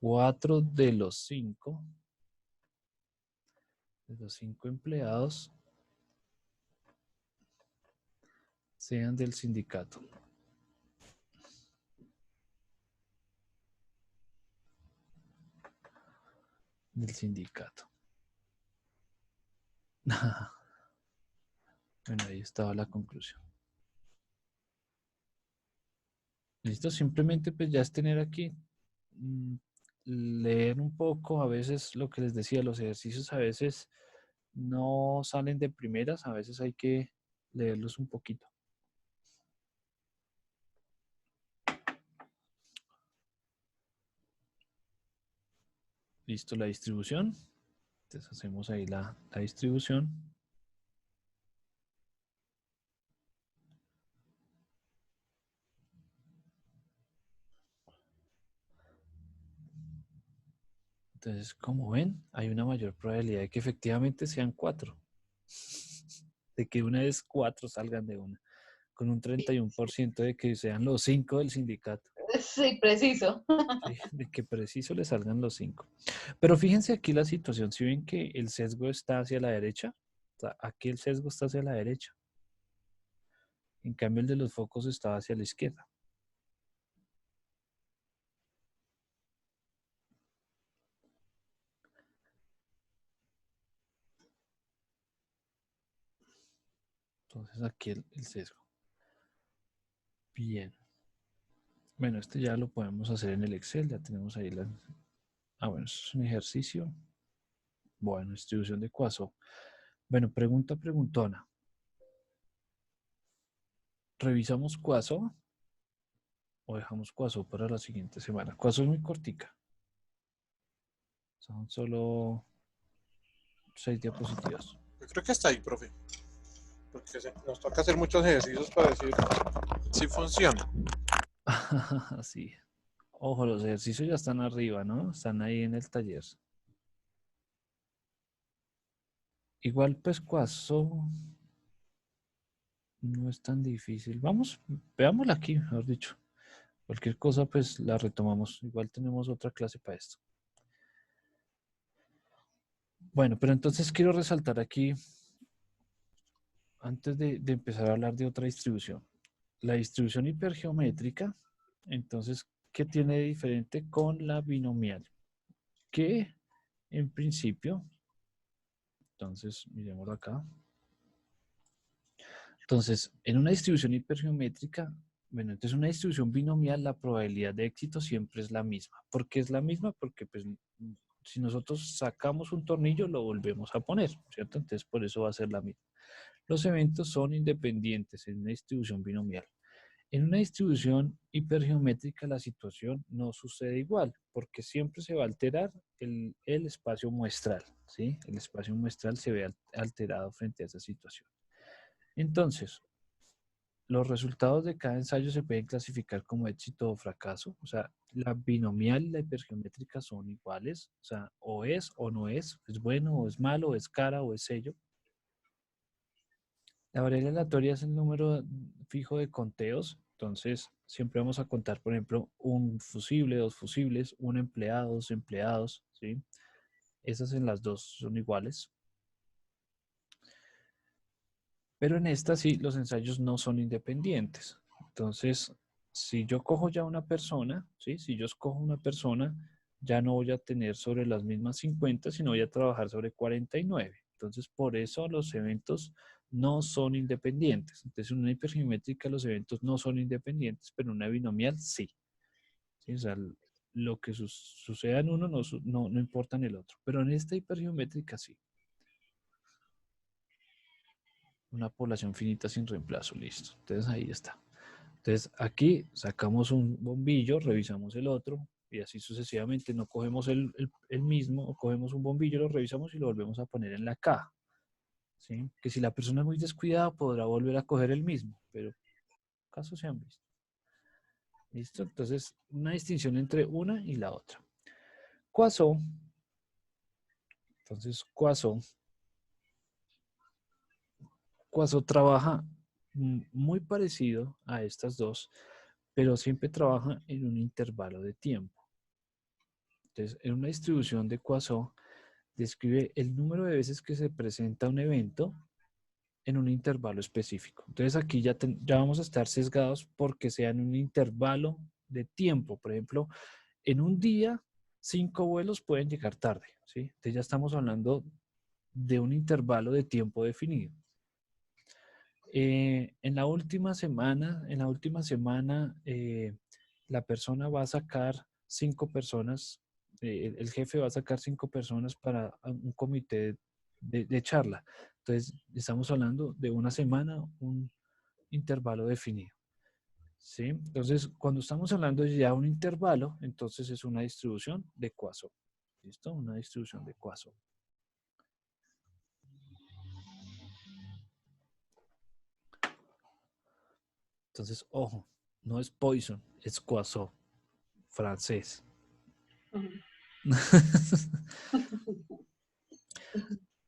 Speaker 1: 4 de los 5 empleados sean del sindicato. Del sindicato. Bueno, ahí estaba la conclusión. Listo, simplemente pues ya es tener aquí, leer un poco, a veces lo que les decía, los ejercicios a veces no salen de primeras, a veces hay que leerlos un poquito. Listo, la distribución. Entonces hacemos ahí la distribución. Entonces, como ven, hay una mayor probabilidad de que efectivamente sean 4. De que una vez 4 salgan de una. Con un 31% de que sean los 5 del sindicato.
Speaker 3: Sí, preciso.
Speaker 1: Sí, de que preciso le salgan los 5. Pero fíjense aquí la situación. Si ven que el sesgo está hacia la derecha, o sea, aquí el sesgo está hacia la derecha. En cambio, el de los focos está hacia la izquierda. Entonces, aquí el sesgo. Bien. Bueno, este ya lo podemos hacer en el Excel. Ya tenemos ahí la... Ah, bueno, esto es un ejercicio. Bueno, distribución de Poisson. Bueno, preguntona. ¿Revisamos Poisson o dejamos Poisson para la siguiente semana? Poisson es muy cortica. Son solo 6 diapositivas.
Speaker 4: Yo creo que está ahí, profe. Porque nos toca hacer muchos ejercicios para decir si funciona.
Speaker 1: Sí. Ojo, los ejercicios ya están arriba, ¿no? Están ahí en el taller. Igual, pues, Poisson no es tan difícil. Vamos, veámosla aquí, mejor dicho. Cualquier cosa, pues, la retomamos. Igual tenemos otra clase para esto. Bueno, pero entonces quiero resaltar aquí, antes de empezar a hablar de otra distribución. La distribución hipergeométrica, entonces, ¿qué tiene de diferente con la binomial? Que, en principio, entonces, miremoslo acá. Entonces, en una distribución hipergeométrica, bueno, entonces una distribución binomial, la probabilidad de éxito siempre es la misma. ¿Por qué es la misma? Porque pues, si nosotros sacamos un tornillo, lo volvemos a poner, ¿cierto? Entonces, por eso va a ser la misma. Los eventos son independientes en una distribución binomial. En una distribución hipergeométrica, la situación no sucede igual, porque siempre se va a alterar el espacio muestral, ¿sí? El espacio muestral se ve alterado frente a esa situación. Entonces, los resultados de cada ensayo se pueden clasificar como éxito o fracaso. O sea, la binomial y la hipergeométrica son iguales. O sea, o es o no es bueno o es malo, es cara o es sello. La variable aleatoria es el número fijo de conteos. Entonces, siempre vamos a contar, por ejemplo, un fusible, dos fusibles, un empleado, dos empleados, ¿sí? Esas en las dos son iguales. Pero en esta sí, los ensayos no son independientes. Entonces, si yo cojo ya una persona, ¿sí? Si yo escojo una persona, ya no voy a tener sobre las mismas 50, sino voy a trabajar sobre 49. Entonces, por eso los eventos no son independientes. Entonces, en una hipergeométrica los eventos no son independientes, pero en una binomial sí. ¿Sí? O sea, lo que suceda en uno no importa en el otro. Pero en esta hipergeométrica sí. Una población finita sin reemplazo, listo. Entonces ahí está. Entonces aquí sacamos un bombillo, revisamos el otro y así sucesivamente. No cogemos el mismo, o cogemos un bombillo, lo revisamos y lo volvemos a poner en la caja. ¿Sí? Que si la persona es muy descuidada podrá volver a coger el mismo, pero casos se han visto. ¿Listo? Entonces una distinción entre una y la otra. Poisson. Entonces Poisson trabaja muy parecido a estas dos, pero siempre trabaja en un intervalo de tiempo. Entonces, en una distribución de Poisson, describe el número de veces que se presenta un evento en un intervalo específico. Entonces, aquí ya vamos a estar sesgados porque sea en un intervalo de tiempo. Por ejemplo, en un día, 5 vuelos pueden llegar tarde, ¿sí? Entonces, ya estamos hablando de un intervalo de tiempo definido. En la última semana, la persona va a sacar 5 personas, el jefe va a sacar 5 personas para un comité de charla. Entonces, estamos hablando de una semana, un intervalo definido. ¿Sí? Entonces, cuando estamos hablando de ya un intervalo, entonces es una distribución de Poisson. ¿Listo? Una distribución de Poisson. Entonces, ojo, no es Poisson, es Poisson, francés.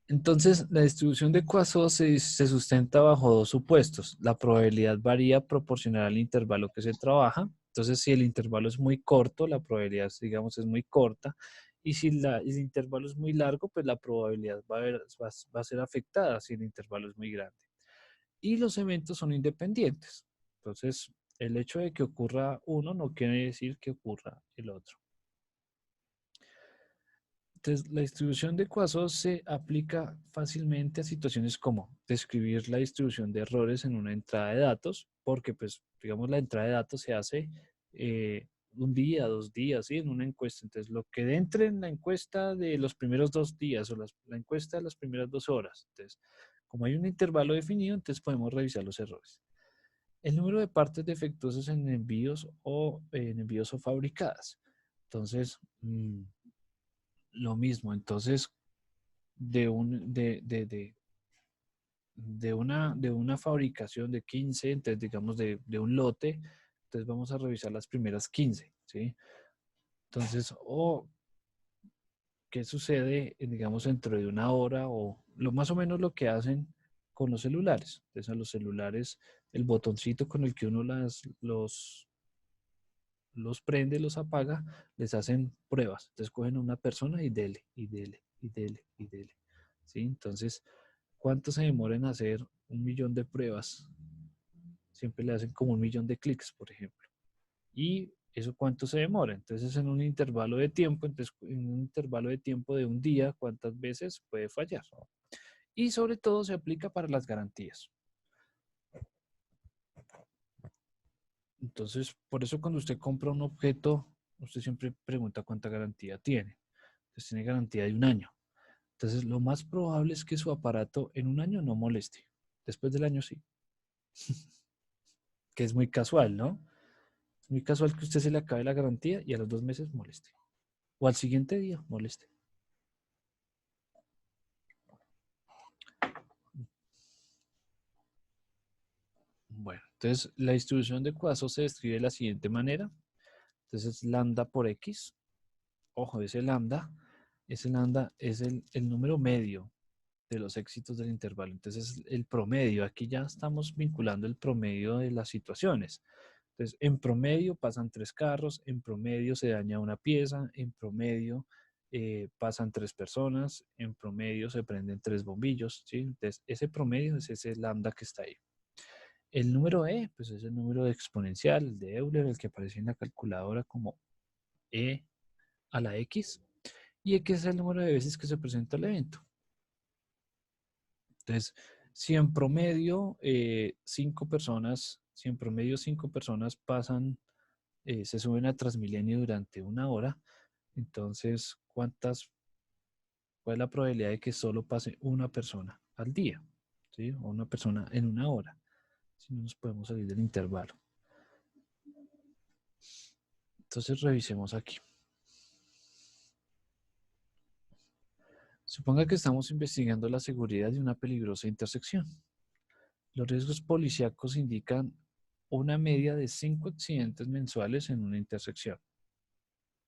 Speaker 1: Entonces, la distribución de Poisson se sustenta bajo dos supuestos. La probabilidad varía proporcional al intervalo que se trabaja. Entonces, si el intervalo es muy corto, la probabilidad, digamos, es muy corta. Y si el intervalo es muy largo, pues la probabilidad va a ser afectada si el intervalo es muy grande. Y los eventos son independientes. Entonces, el hecho de que ocurra uno no quiere decir que ocurra el otro. Entonces, la distribución de Poisson se aplica fácilmente a situaciones como describir la distribución de errores en una entrada de datos, porque, pues, digamos, la entrada de datos se hace un día, 2 días, ¿sí? En una encuesta. Entonces, lo que entre en la encuesta de los primeros 2 días o la encuesta de las primeras 2 horas. Entonces, como hay un intervalo definido, entonces podemos revisar los errores. El número de partes defectuosas en envíos o fabricadas. Entonces, lo mismo. Entonces, de, un, de una fabricación de 15, entonces digamos de un lote, entonces vamos a revisar las primeras 15, ¿sí? Entonces, ¿qué sucede, digamos, dentro de una hora o lo más o menos lo que hacen con los celulares? Entonces, a los celulares, el botoncito con el que uno los prende, los apaga, les hacen pruebas. Entonces, cogen a una persona y dele, y dele, y dele, y dele. ¿Sí? Entonces, ¿cuánto se demora en hacer 1.000.000 de pruebas? Siempre le hacen como 1.000.000 de clics, por ejemplo. ¿Y eso cuánto se demora? Entonces, en un intervalo de tiempo, entonces, en un intervalo de tiempo de un día, ¿cuántas veces puede fallar? Y sobre todo se aplica para las garantías. Entonces, por eso cuando usted compra un objeto, usted siempre pregunta cuánta garantía tiene. Entonces, tiene garantía de un año. Entonces, lo más probable es que su aparato en un año no moleste. Después del año sí. Que es muy casual, ¿no? Es muy casual que a usted se le acabe la garantía y a los 2 meses moleste. O al siguiente día moleste. Bueno, entonces la distribución de Poisson se describe de la siguiente manera. Entonces, lambda por X. Ojo, ese lambda es el número medio de los éxitos del intervalo. Entonces, el promedio, aquí ya estamos vinculando el promedio de las situaciones. Entonces, en promedio pasan 3 carros, en promedio se daña una pieza, en promedio pasan 3 personas, en promedio se prenden 3 bombillos, ¿sí? Entonces, ese promedio es ese lambda que está ahí. El número E, pues es el número exponencial, el de Euler, el que aparece en la calculadora como E a la X, y X es el número de veces que se presenta el evento. Entonces, si en promedio 5 personas pasan, se suben a Transmilenio durante una hora, entonces, ¿cuál es la probabilidad de que solo pase una persona al día? ¿Sí? O una persona en una hora. Si no nos podemos salir del intervalo. Entonces, revisemos aquí. Suponga que estamos investigando la seguridad de una peligrosa intersección. Los riesgos policíacos indican una media de 5 accidentes mensuales en una intersección.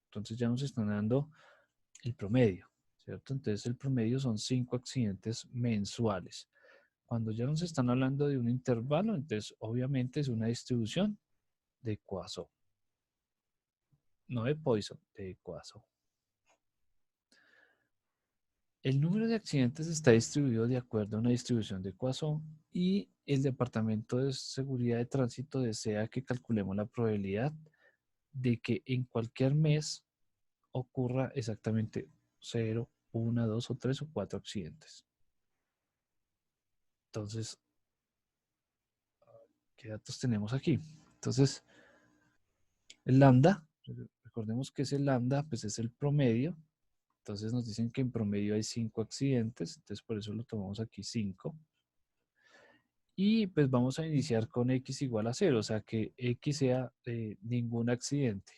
Speaker 1: Entonces ya nos están dando el promedio, ¿cierto? Entonces el promedio son 5 accidentes mensuales. Cuando ya nos están hablando de un intervalo, entonces obviamente es una distribución de Poisson. No de Poisson, de Poisson. El número de accidentes está distribuido de acuerdo a una distribución de Poisson y el Departamento de Seguridad de Tránsito desea que calculemos la probabilidad de que en cualquier mes ocurra exactamente 0, 1, 2 o 3 o 4 accidentes. Entonces, ¿qué datos tenemos aquí? Entonces, el lambda, recordemos que ese lambda pues es el promedio. Entonces nos dicen que en promedio hay 5 accidentes, entonces por eso lo tomamos aquí 5. Y pues vamos a iniciar con X igual a 0, o sea que X sea ningún accidente.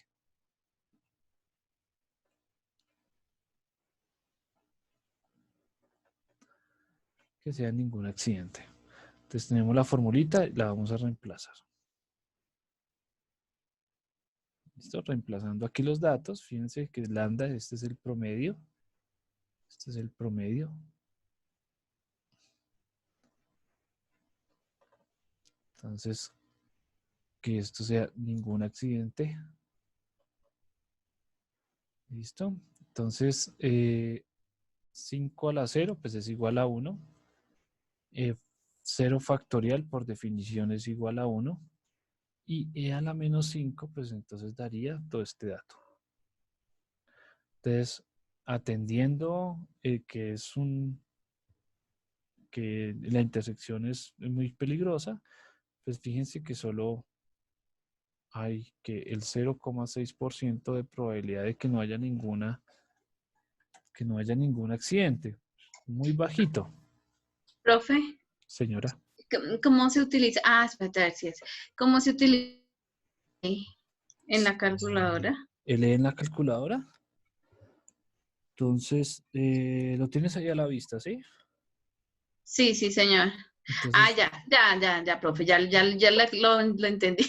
Speaker 1: Que sea ningún accidente. Entonces tenemos la formulita y la vamos a reemplazar. ¿Listo? Reemplazando aquí los datos, fíjense que lambda, este es el promedio. Este es el promedio. Entonces, que esto sea ningún accidente. ¿Listo? Entonces, 5 a la 0, pues es igual a 1. 0 factorial, por definición, es igual a 1. Y e a la menos 5, pues entonces daría todo este dato. Entonces, atendiendo que que la intersección es muy peligrosa, pues fíjense que solo hay que el 0,6% de probabilidad de que no haya ningún accidente. Muy bajito,
Speaker 3: Profe,
Speaker 1: señora.
Speaker 3: ¿cómo se utiliza? Ah, espérate, a ver si es. ¿Cómo se utiliza en la calculadora?
Speaker 1: Lee en la calculadora. Entonces, lo tienes ahí a la vista, ¿sí?
Speaker 3: Sí, sí, señor. Ah,
Speaker 1: Entonces,
Speaker 3: ya, profe, ya lo entendí.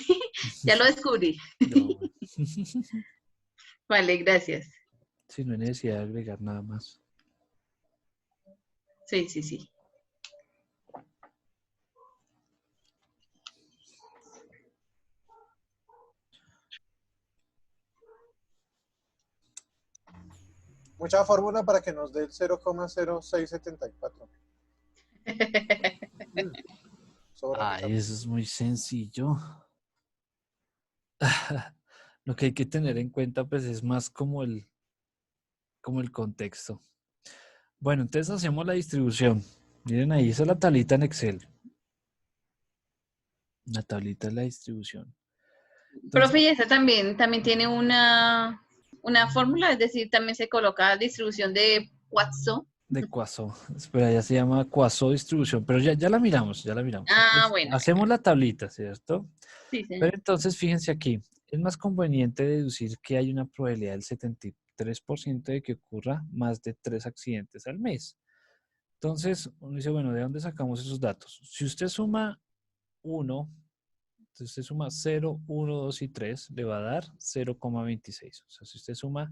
Speaker 3: Ya lo descubrí.
Speaker 1: no, bueno.
Speaker 3: Vale, gracias.
Speaker 1: Sí, no hay necesidad de agregar nada más.
Speaker 3: Sí, sí, sí.
Speaker 4: Mucha fórmula para que nos dé el 0,0674. Sobra mucha
Speaker 1: Ay, eso es muy sencillo. Lo que hay que tener en cuenta, pues, es más como el contexto. Bueno, entonces hacemos la distribución. Miren ahí, esa es la tablita en Excel. La tablita es la distribución. Entonces,
Speaker 3: Profe, y esta también tiene una fórmula, es decir, también se coloca distribución de Watson.
Speaker 1: de Quasó. Espera, ya se llama Quasó distribución, pero ya la miramos, ya la miramos.
Speaker 3: Ah,
Speaker 1: Entonces,
Speaker 3: bueno.
Speaker 1: hacemos la tablita, ¿cierto?
Speaker 3: Sí, señor.
Speaker 1: Pero entonces, fíjense aquí, es más conveniente deducir que hay una probabilidad del 73% de que ocurra más de 3 accidentes al mes. Entonces, uno dice, bueno, ¿de dónde sacamos esos datos? Si usted suma 1, entonces usted suma 0, 1, 2 y 3, le va a dar 0,26. O sea, si usted suma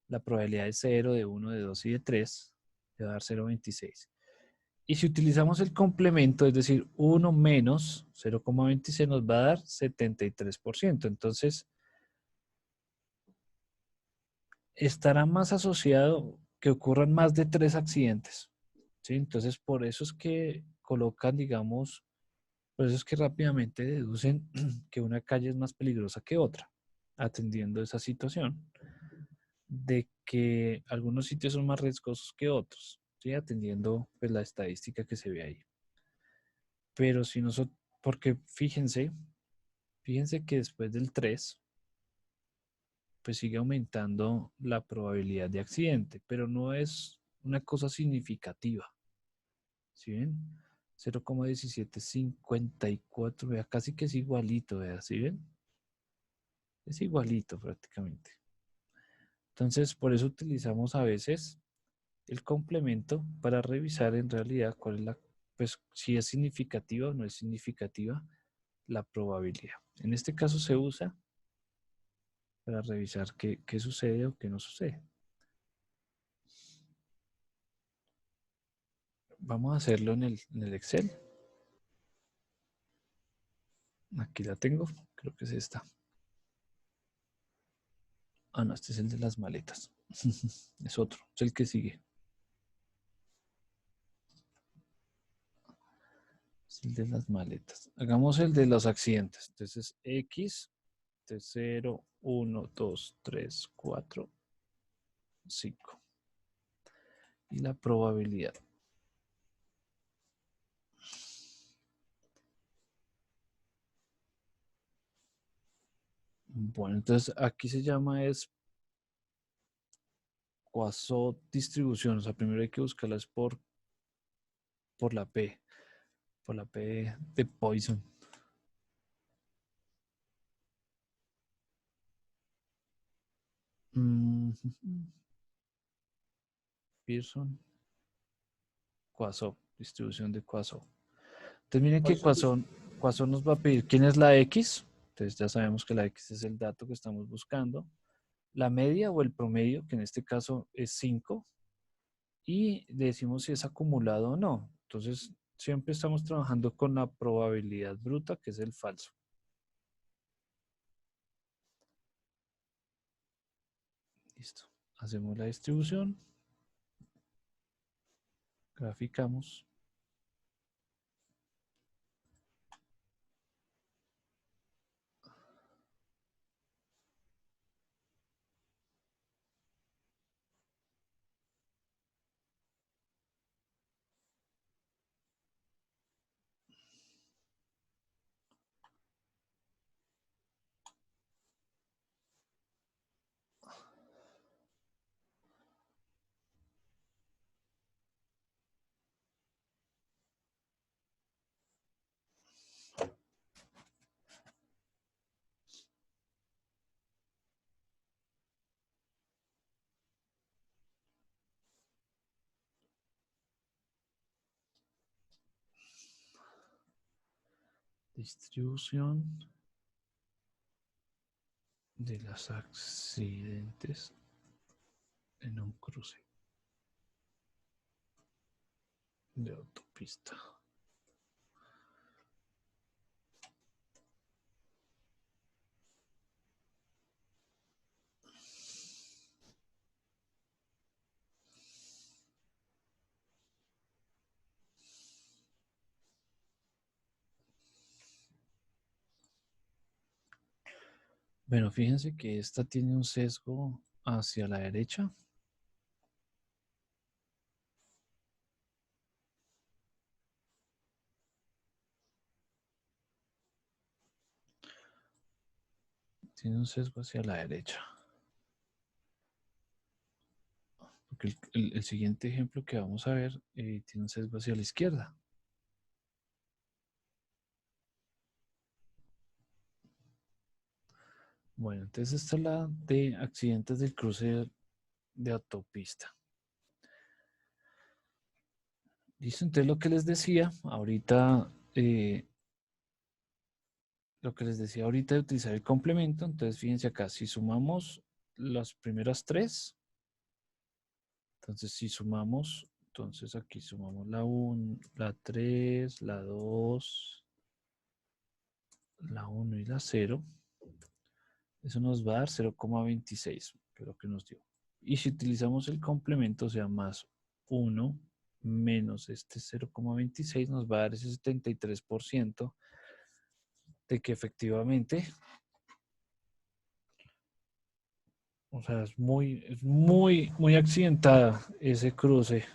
Speaker 1: la probabilidad de 0, de 1, de 2 y de 3, le va a dar 0,26. Y si utilizamos el complemento, es decir, 1 menos 0,26 nos va a dar 73%. Entonces, estará más asociado que ocurran más de 3 accidentes. ¿Sí? Entonces, por eso es que colocan, digamos, por eso es que rápidamente deducen que una calle es más peligrosa que otra, atendiendo esa situación de que algunos sitios son más riesgosos que otros, ¿sí? Atendiendo pues, la estadística que se ve ahí. Pero si nosotros, porque fíjense que después del 3, pues sigue aumentando la probabilidad de accidente, pero no es una cosa significativa. ¿Sí ven? 0,1754, vea, casi que es igualito, vea, ¿sí ven? Es igualito prácticamente. Entonces, por eso utilizamos a veces el complemento para revisar en realidad cuál es pues si es significativa o no es significativa la probabilidad. En este caso se usa para revisar qué sucede o qué no sucede. Vamos a hacerlo en el Excel. Aquí la tengo, creo que es esta. Ah, no, este es el de las maletas. Es otro, es el que sigue. Es el de las maletas. Hagamos el de los accidentes. Entonces, X de 0, 1, 2, 3, 4, 5. Y la probabilidad. Bueno, entonces aquí se llama es Poisson distribución. O sea, primero hay que buscarla es por la P. Por la P de Poisson. Pearson. Poisson. Distribución de Poisson. Entonces miren que Poisson nos va a pedir. ¿Quién es la X? Entonces ya sabemos que la X es el dato que estamos buscando. La media o el promedio, que en este caso es 5. Y decimos si es acumulado o no. Entonces siempre estamos trabajando con la probabilidad bruta, que es el falso. Listo. Hacemos la distribución. Graficamos. Distribución de los accidentes en un cruce de autopista. Bueno, fíjense que esta tiene un sesgo hacia la derecha. Tiene un sesgo hacia la derecha. Porque el siguiente ejemplo que vamos a ver tiene un sesgo hacia la izquierda. Bueno, entonces esta es la de accidentes del cruce de autopista. Listo, entonces lo que les decía ahorita, de utilizar el complemento, entonces fíjense acá, si sumamos las primeras tres, entonces si sumamos, entonces aquí sumamos la 1, la 3, la 2, la 1 y la 0, eso nos va a dar 0,26, que es lo que nos dio. Y si utilizamos el complemento, o sea, más 1 menos este 0,26, nos va a dar ese 73% de que efectivamente, o sea, es muy accidentada ese cruce.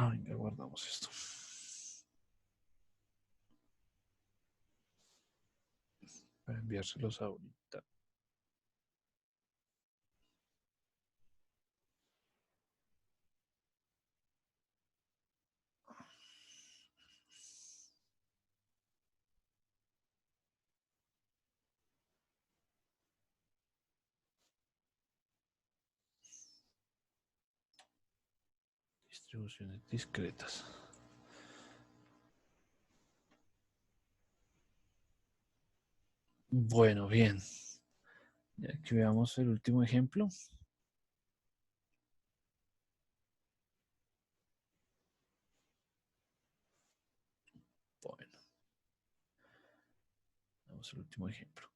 Speaker 1: Ay, ya guardamos esto. Para enviárselos ahorita. Distribuciones discretas. Bueno, bien. Y aquí veamos el último ejemplo. Bueno, veamos el último ejemplo.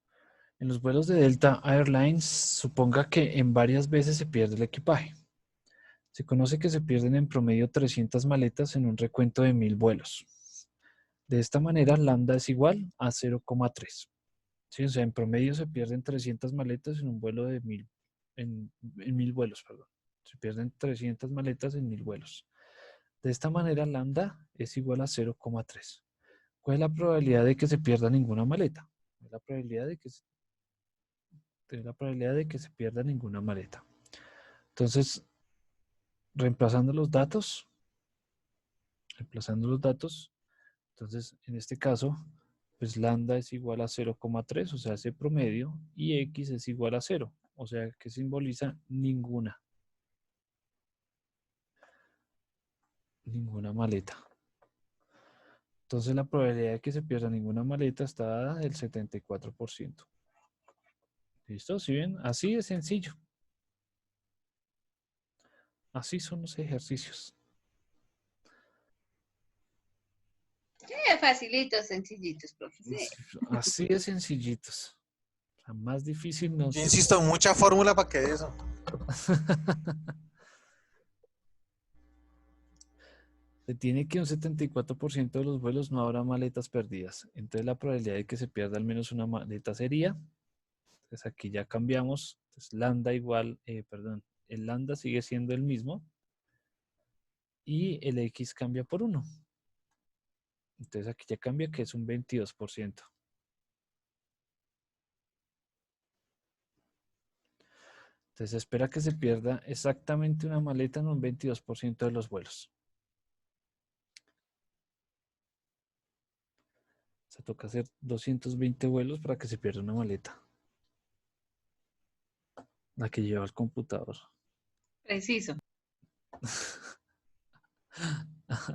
Speaker 1: En los vuelos de Delta Airlines, suponga que en varias veces se pierde el equipaje. Se conoce que se pierden en promedio 300 maletas en un recuento de 1000 vuelos. De esta manera, lambda es igual a 0,3. ¿Sí? O sea, en promedio se pierden 300 maletas en un vuelo de 1000, en 1000 vuelos, perdón. Se pierden 300 maletas en 1000 vuelos. De esta manera, lambda es igual a 0,3. ¿Cuál es la probabilidad de que se pierda ninguna maleta? La probabilidad de que se pierda ninguna maleta. Entonces, reemplazando los datos, entonces en este caso, pues lambda es igual a 0,3, o sea, ese promedio, y x es igual a 0, o sea, que simboliza ninguna. ninguna maleta. Entonces la probabilidad de que se pierda ninguna maleta está dada del 74%. ¿Listo? ¿Sí ven? Así de sencillo. Así son los ejercicios.
Speaker 3: Facilitos, sencillitos, profe. Sí.
Speaker 1: Así de sencillitos. O sea, más difícil no
Speaker 4: Yo
Speaker 1: se
Speaker 4: insisto, mucha fórmula para que de eso.
Speaker 1: Se tiene que un 74% de los vuelos no habrá maletas perdidas. Entonces la probabilidad de que se pierda al menos una maleta sería, entonces aquí ya cambiamos, entonces lambda igual, perdón, el lambda sigue siendo el mismo y el x cambia por 1. Entonces aquí ya cambia que es un 22%. Entonces se espera que se pierda exactamente una maleta en un 22% de los vuelos. O sea, toca hacer 220 vuelos para que se pierda una maleta. La que lleva el computador.
Speaker 3: Preciso.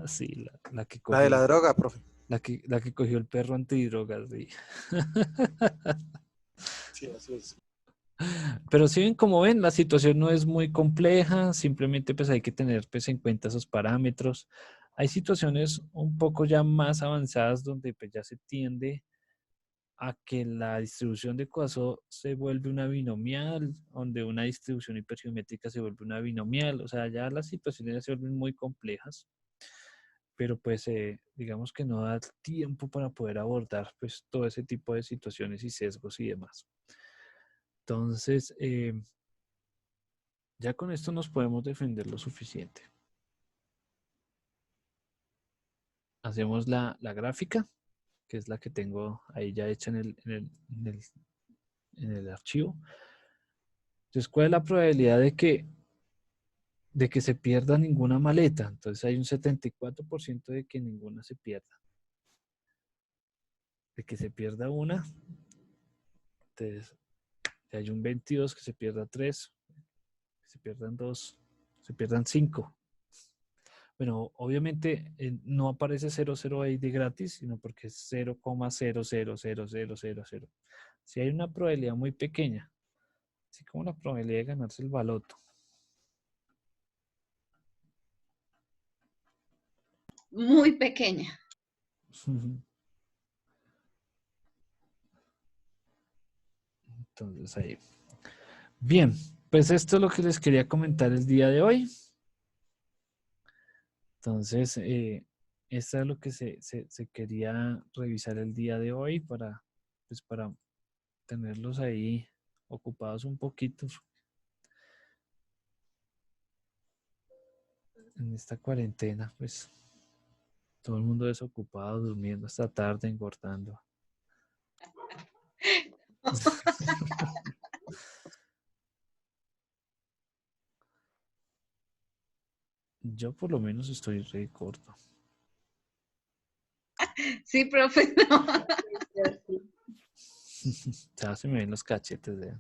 Speaker 1: Sí, la que
Speaker 4: La de la
Speaker 1: cogió,
Speaker 4: droga, profe.
Speaker 1: la que cogió el perro antidrogas. Sí.
Speaker 4: Sí, así es.
Speaker 1: Pero si ven, como ven, la situación no es muy compleja, simplemente pues hay que tener pues en cuenta esos parámetros. Hay situaciones un poco ya más avanzadas donde pues ya se tiende a que la distribución de Poisson se vuelve una binomial, donde una distribución hipergeométrica se vuelve una binomial, o sea, ya las situaciones ya se vuelven muy complejas, pero pues digamos que no da tiempo para poder abordar pues todo ese tipo de situaciones y sesgos y demás. Entonces, ya con esto nos podemos defender lo suficiente. Hacemos la gráfica, que es la que tengo ahí ya hecha en el archivo. Entonces, ¿cuál es la probabilidad de que se pierda ninguna maleta? Entonces hay un 74% de que ninguna se pierda. De que se pierda una, entonces hay un 22, que se pierda 3, que se pierdan 2, se pierdan 5. Bueno, obviamente no aparece 00 ahí de gratis, sino porque es 0,000000. Si hay una probabilidad muy pequeña, así como la probabilidad de ganarse el baloto.
Speaker 3: Muy pequeña.
Speaker 1: Entonces ahí. Bien, pues esto es lo que les quería comentar el día de hoy. Entonces, esto es lo que se quería revisar el día de hoy pues para tenerlos ahí ocupados un poquito en esta cuarentena, pues todo el mundo desocupado, durmiendo hasta tarde, engordando. Yo por lo menos estoy re corto.
Speaker 3: Sí, profe, no.
Speaker 1: Ya se me ven los cachetes de...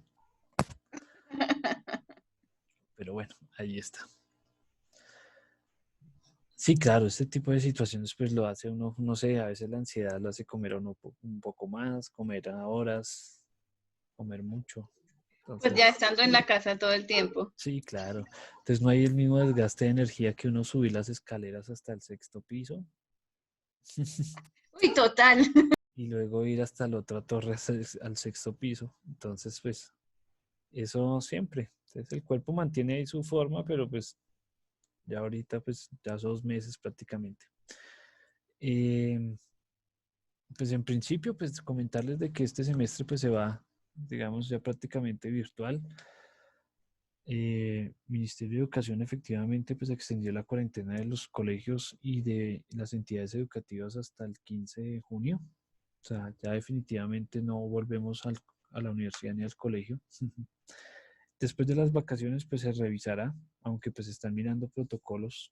Speaker 1: Pero bueno, ahí está. Sí, claro, este tipo de situaciones pues lo hace uno, no sé, a veces la ansiedad lo hace comer a uno un poco más, comer a horas, comer mucho.
Speaker 3: Pues
Speaker 1: Entonces,
Speaker 3: ya estando en la casa todo el tiempo.
Speaker 1: sí, claro. Entonces no hay el mismo desgaste de energía que uno subir las escaleras hasta el 6º piso
Speaker 3: Uy, total.
Speaker 1: y luego ir hasta la otra torre al 6º piso. Entonces, pues, eso siempre. Entonces el cuerpo mantiene ahí su forma, pero pues ya ahorita, pues, ya 2 meses prácticamente. Pues en principio, pues comentarles de que este semestre pues se va, digamos, ya prácticamente virtual. Ministerio de Educación efectivamente pues extendió la cuarentena de los colegios y de las entidades educativas hasta el 15 de junio. O sea, ya definitivamente no volvemos a la universidad ni al colegio. Después de las vacaciones pues se revisará, aunque pues están mirando protocolos,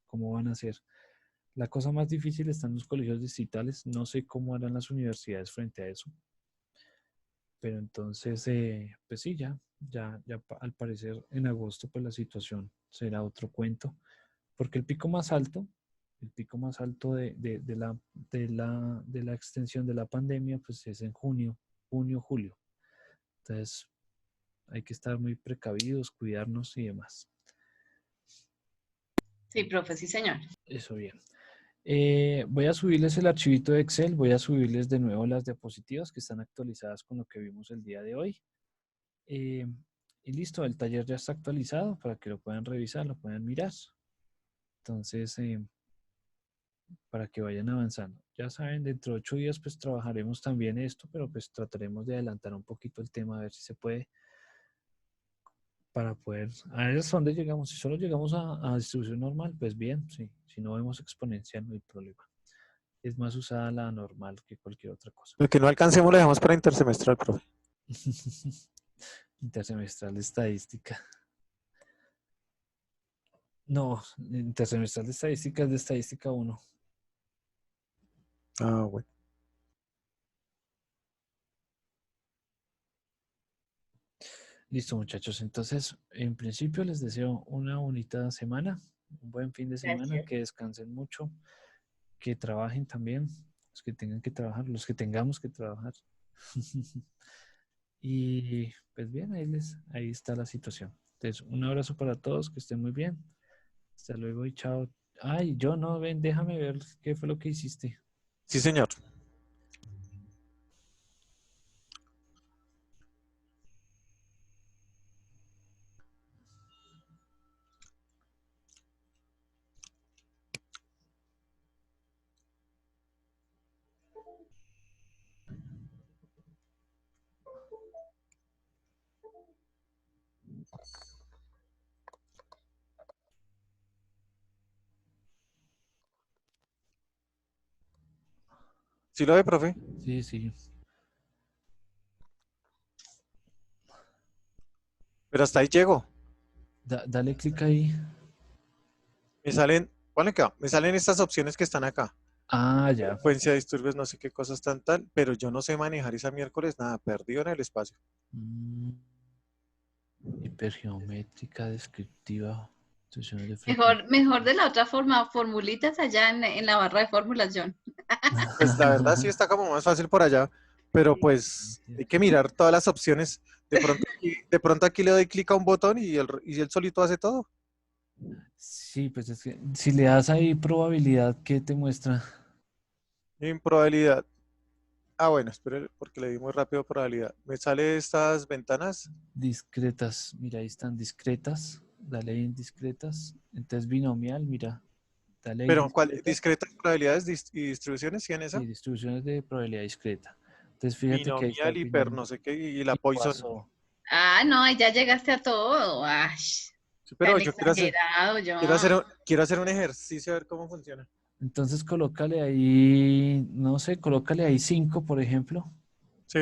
Speaker 1: cómo van a ser. La cosa más difícil está en los colegios distritales. No sé cómo harán las universidades frente a eso. Pero entonces, pues sí, al parecer en agosto pues la situación será otro cuento. Porque el pico más alto el pico más alto de la extensión de la pandemia, pues es en junio, julio. Entonces, hay que estar muy precavidos, cuidarnos y demás.
Speaker 3: Sí, profe, sí, señor.
Speaker 1: Eso bien. Voy a subirles el archivito de Excel, voy a subirles de nuevo las diapositivas que están actualizadas con lo que vimos el día de hoy. Y listo, el taller ya está actualizado para que lo puedan revisar, lo puedan mirar. Entonces, para que vayan avanzando. Ya saben, dentro de 8 días pues trabajaremos también esto, pero pues trataremos de adelantar un poquito el tema, a ver si se puede, para poder, a ver hasta dónde llegamos. Si solo llegamos a distribución normal, pues bien, sí. Si no vemos exponencial, no hay problema. Es más usada la normal que cualquier otra cosa.
Speaker 4: Lo que no alcancemos lo dejamos para intersemestral, profe.
Speaker 1: Intersemestral de estadística. No, intersemestral de estadística es de estadística 1.
Speaker 4: Ah, bueno.
Speaker 1: Listo, muchachos. Entonces, en principio les deseo una bonita semana, un buen fin de semana,
Speaker 2: Gracias.
Speaker 1: que descansen mucho, que trabajen también, los que tengan que trabajar, los que tengamos que trabajar. Y pues bien, ahí está la situación. Entonces, un abrazo para todos, que estén muy bien. Hasta luego y chao. Ay, yo no, ven, déjame ver qué fue lo que hiciste.
Speaker 4: Sí, señor. ¿Sí lo ve, profe?
Speaker 1: Sí, sí.
Speaker 4: Pero hasta ahí llego.
Speaker 1: Dale clic ahí.
Speaker 4: Me salen, ponle acá, me salen estas opciones que están acá.
Speaker 1: Ah, ya.
Speaker 4: Frecuencia, disturbios, no sé qué cosas tan tal, pero yo no sé manejar esa miércoles nada, perdido en el espacio.
Speaker 1: Mm, hipergeométrica descriptiva. Instrucciones de frecuencia.
Speaker 3: Mejor de la otra forma, formulitas allá en la barra de fórmulas, John.
Speaker 4: Pues la verdad sí está como más fácil por allá, pero pues hay que mirar todas las opciones. De pronto aquí le doy clic a un botón y él solito hace todo.
Speaker 1: Sí, pues es que si le das ahí probabilidad, ¿qué te muestra?
Speaker 4: En probabilidad. Ah, bueno, espere, porque le di muy rápido probabilidad. Me sale estas ventanas.
Speaker 1: Discretas. Mira, ahí están discretas. Dale ahí en discretas. Entonces binomial, mira. Dale ahí
Speaker 4: Pero, ¿cuál?
Speaker 1: discretas.
Speaker 4: Discretas probabilidades y distribuciones, ¿sí en
Speaker 1: Sí,
Speaker 4: esa?
Speaker 1: distribuciones de probabilidad discreta. Entonces fíjate que ahí está
Speaker 4: Binomial,
Speaker 1: el
Speaker 4: hiper,
Speaker 1: binomio.
Speaker 4: no sé qué, y la
Speaker 1: Y
Speaker 4: Poisson.
Speaker 1: Poisson.
Speaker 3: Ah, no, ahí ya llegaste a todo. Ay,
Speaker 4: Sí, pero
Speaker 3: tan
Speaker 4: yo
Speaker 3: exagerado,
Speaker 4: quiero
Speaker 3: John.
Speaker 4: quiero hacer un ejercicio a ver cómo funciona.
Speaker 1: Entonces colócale ahí, no sé, colócale ahí 5, por ejemplo,
Speaker 4: Sí,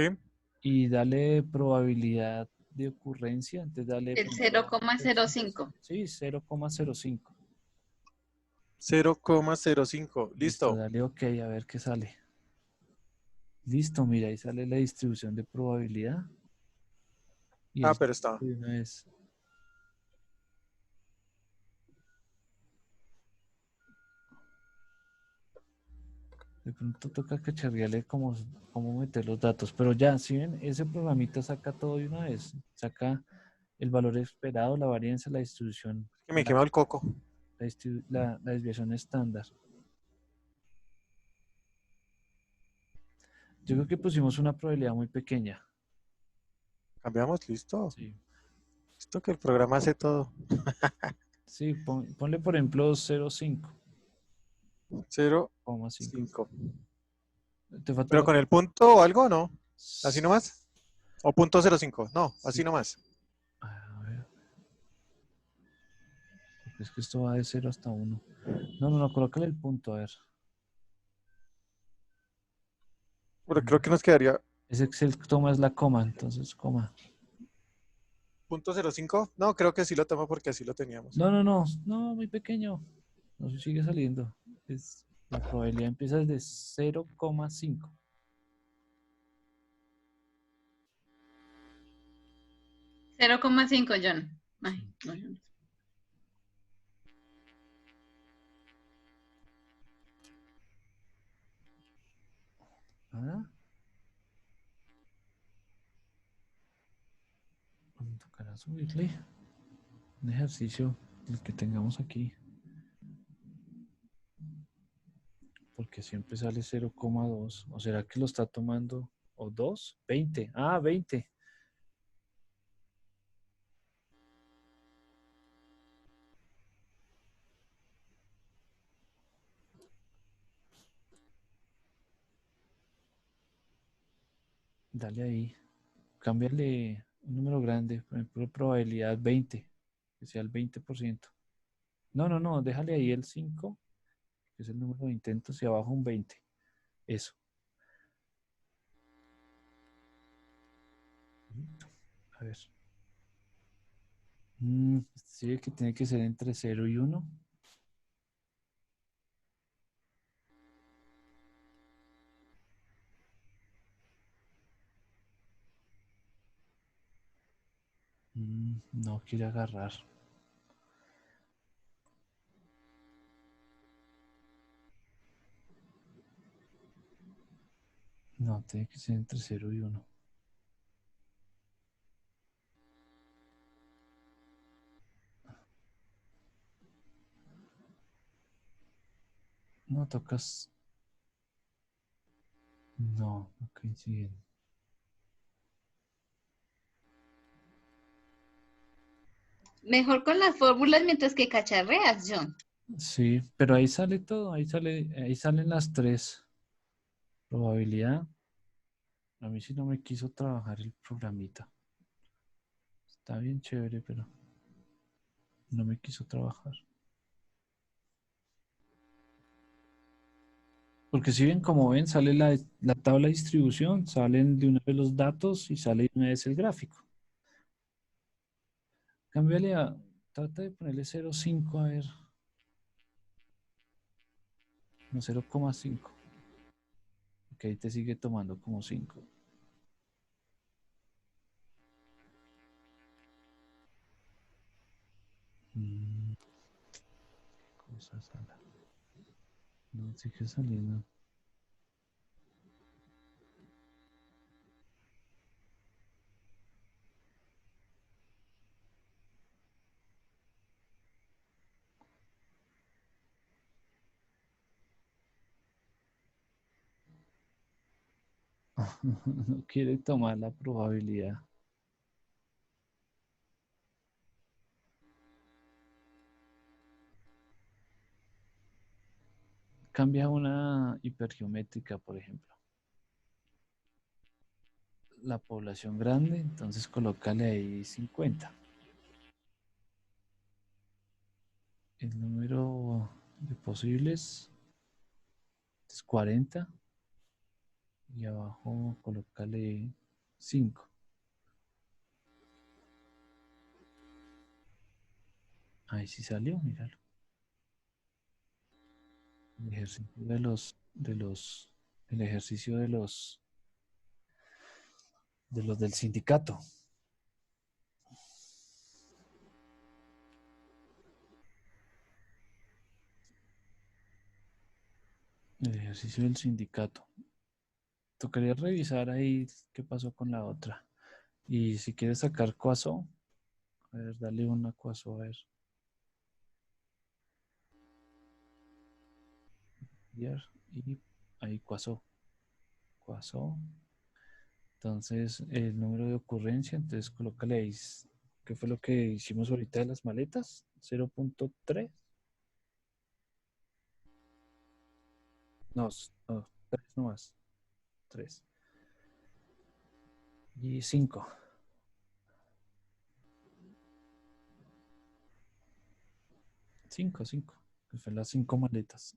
Speaker 1: y dale probabilidad de ocurrencia. Entonces dale,
Speaker 3: El
Speaker 1: por ejemplo,
Speaker 3: 0,05.
Speaker 1: sí, 0,05.
Speaker 4: 0,05.
Speaker 1: Listo,
Speaker 4: Listo.
Speaker 1: dale OK, a ver qué sale. Listo, mira, ahí sale la distribución de probabilidad. Y
Speaker 4: Ah,
Speaker 1: él
Speaker 4: pero está.
Speaker 1: de una vez. De pronto toca cacharrearle cómo meter los datos. Pero ya, si ven, ese programita saca todo de una vez. Saca el valor esperado, la varianza, la distribución,
Speaker 4: Que me quema el coco.
Speaker 1: la desviación estándar. Yo creo que pusimos una probabilidad muy pequeña.
Speaker 4: Cambiamos, listo.
Speaker 1: Sí,
Speaker 4: Listo que el programa hace todo.
Speaker 1: sí, ponle por ejemplo 0,5. 5.
Speaker 4: 0,5.
Speaker 1: Te falta
Speaker 4: Pero
Speaker 1: la...
Speaker 4: con el punto o algo, ¿no? ¿Así nomás? ¿O punto 0,5? No, así
Speaker 1: Sí.
Speaker 4: nomás.
Speaker 1: A ver, porque es que esto va de 0 hasta 1. No, colócale el punto, a ver.
Speaker 4: Pero creo que nos quedaría
Speaker 1: Ese Excel toma es la coma, entonces coma.
Speaker 4: punto 0,5. No, creo que sí lo tomo porque así lo teníamos.
Speaker 1: No, muy pequeño. No sigue saliendo. La probabilidad empieza desde 0,5.
Speaker 3: 0,5, John. Ay,
Speaker 1: Sí.
Speaker 3: no, John.
Speaker 1: ¿Ah? Tocará subirle un ejercicio, el que tengamos aquí, porque siempre sale 0,2. ¿O será que lo está tomando? ¿O 2? 20. Ah, 20. Dale ahí. Cámbiale un número grande, por ejemplo, probabilidad 20, que sea el 20%. No, no, no, déjale ahí el 5, que es el número de intentos, y abajo un 20. Eso. Listo. A ver. Sí, que tiene que ser entre 0 y 1. No quiere agarrar. No, tiene que ser entre 0 y 1. No tocas. No, no coinciden.
Speaker 3: Mejor con las fórmulas mientras que cacharreas, John.
Speaker 1: Sí, pero ahí sale todo, ahí salen las tres. Probabilidad. A mí sí no me quiso trabajar el programita. Está bien chévere, pero no me quiso trabajar. Porque si bien, como ven, sale la tabla de distribución, salen de una vez los datos y sale de una vez el gráfico. Cámbiale trata de ponerle 0,5 a ver. No, 0,5. Que ahí te sigue tomando como 5. Cosa sala. No, sigue saliendo. No quiere tomar la probabilidad. Cambia una hipergeométrica, por ejemplo. La población grande, entonces colócale ahí 50. El número de posibles es 40. Y abajo colócale 5. Ahí sí salió, míralo. El ejercicio el ejercicio de los del sindicato. El ejercicio del sindicato. Tocaría revisar ahí qué pasó con la otra. Y si quieres sacar Quasó, a ver, dale una Quasó, a ver. Y ahí Quasó. Quasó. Entonces, el número de ocurrencia, entonces colócale ahí, ¿qué fue lo que hicimos ahorita de las maletas? 0,3. No, no, 3 nomás. 3. Y 5. 5, 5. Que fue las 5 maletas.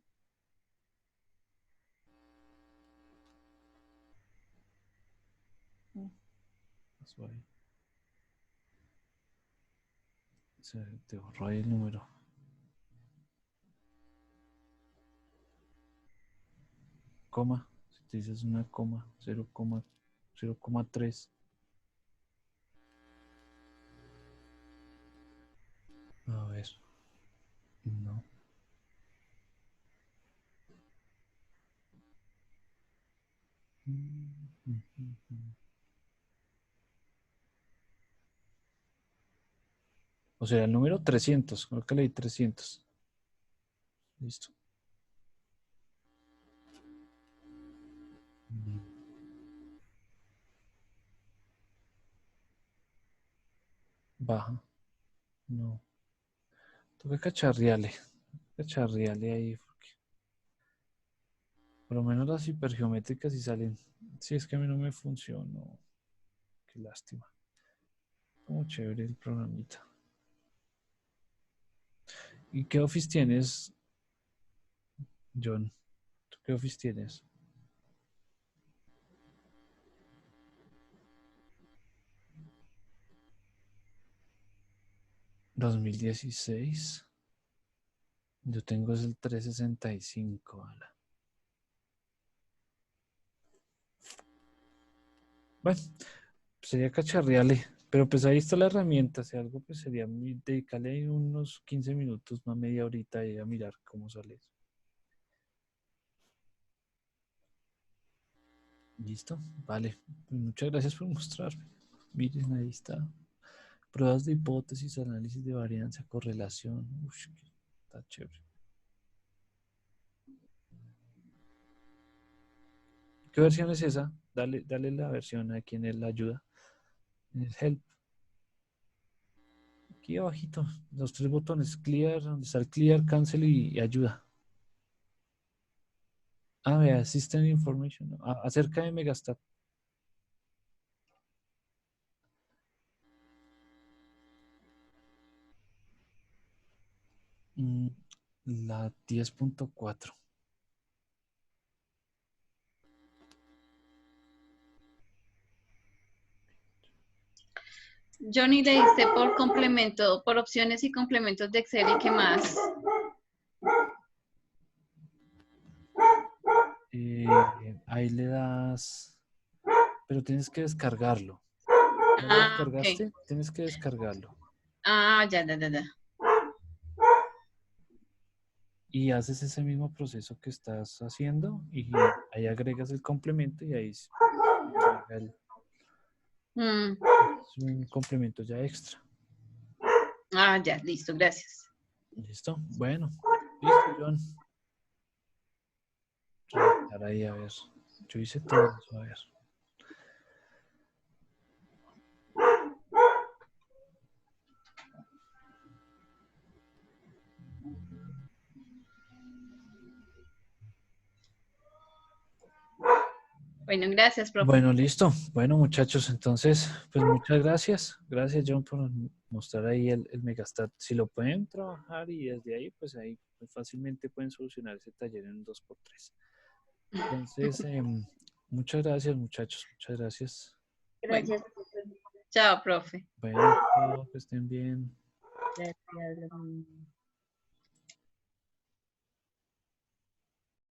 Speaker 1: Pasó ahí. Se te borró ahí el número. Coma. Si te dices una coma, 0,3. A ver. No. O sea, el número 300. Creo que leí 300. Listo. Baja. No. Toca cacharrearle. Cacharrearle ahí. Porque por lo menos las hipergeométricas sí salen. Si es que a mí no me funcionó. Qué lástima. Como chévere el programita. ¿Y qué Office tienes, John? ¿Tú qué Office tienes? ¿2016? Yo tengo es el 365. Ala. Bueno, sería cacharrearle. Pero pues ahí está la herramienta. Si algo, pues sería dedicarle ahí unos 15 minutos, una media horita y a mirar cómo sale eso. ¿Listo? Vale. Pues muchas gracias por mostrarme. Miren, ahí está. Pruebas de hipótesis, análisis de varianza, correlación. Ush, está chévere. ¿Qué versión es esa? Dale la versión a quien él la ayuda. Es Help. Aquí abajito, los tres botones, Clear, donde está el Clear, Cancel y ayuda. Ah, vea, System Information. Acerca de Megastat. Mm, La 10.4.
Speaker 3: Johnny, le diste por complemento, por opciones y complementos de Excel y qué más.
Speaker 1: Ahí le das, pero tienes que descargarlo. ¿Ya lo
Speaker 3: Ah, ok.
Speaker 1: descargaste? Tienes que descargarlo.
Speaker 3: Ah, ya, ya, ya, ya.
Speaker 1: Y haces ese mismo proceso que estás haciendo y ahí agregas el complemento y ahí se agrega
Speaker 3: Mm,
Speaker 1: es un complemento ya extra.
Speaker 3: Ah, ya, listo, gracias.
Speaker 1: ¿Listo? Bueno, listo, John. Revisar ahí, a ver. Yo hice todo eso, a ver.
Speaker 3: Bueno, gracias, profe.
Speaker 1: Bueno, listo. Bueno, muchachos, entonces, pues muchas gracias. Gracias, John, por mostrar ahí el Megastat. Si lo pueden trabajar y desde ahí, pues ahí pues, fácilmente pueden solucionar ese taller en un 2x3. Entonces, muchas gracias, muchachos. Muchas gracias.
Speaker 3: Bueno,
Speaker 2: Gracias.
Speaker 3: chao, profe.
Speaker 1: Bueno, chao, que estén bien.
Speaker 2: Gracias.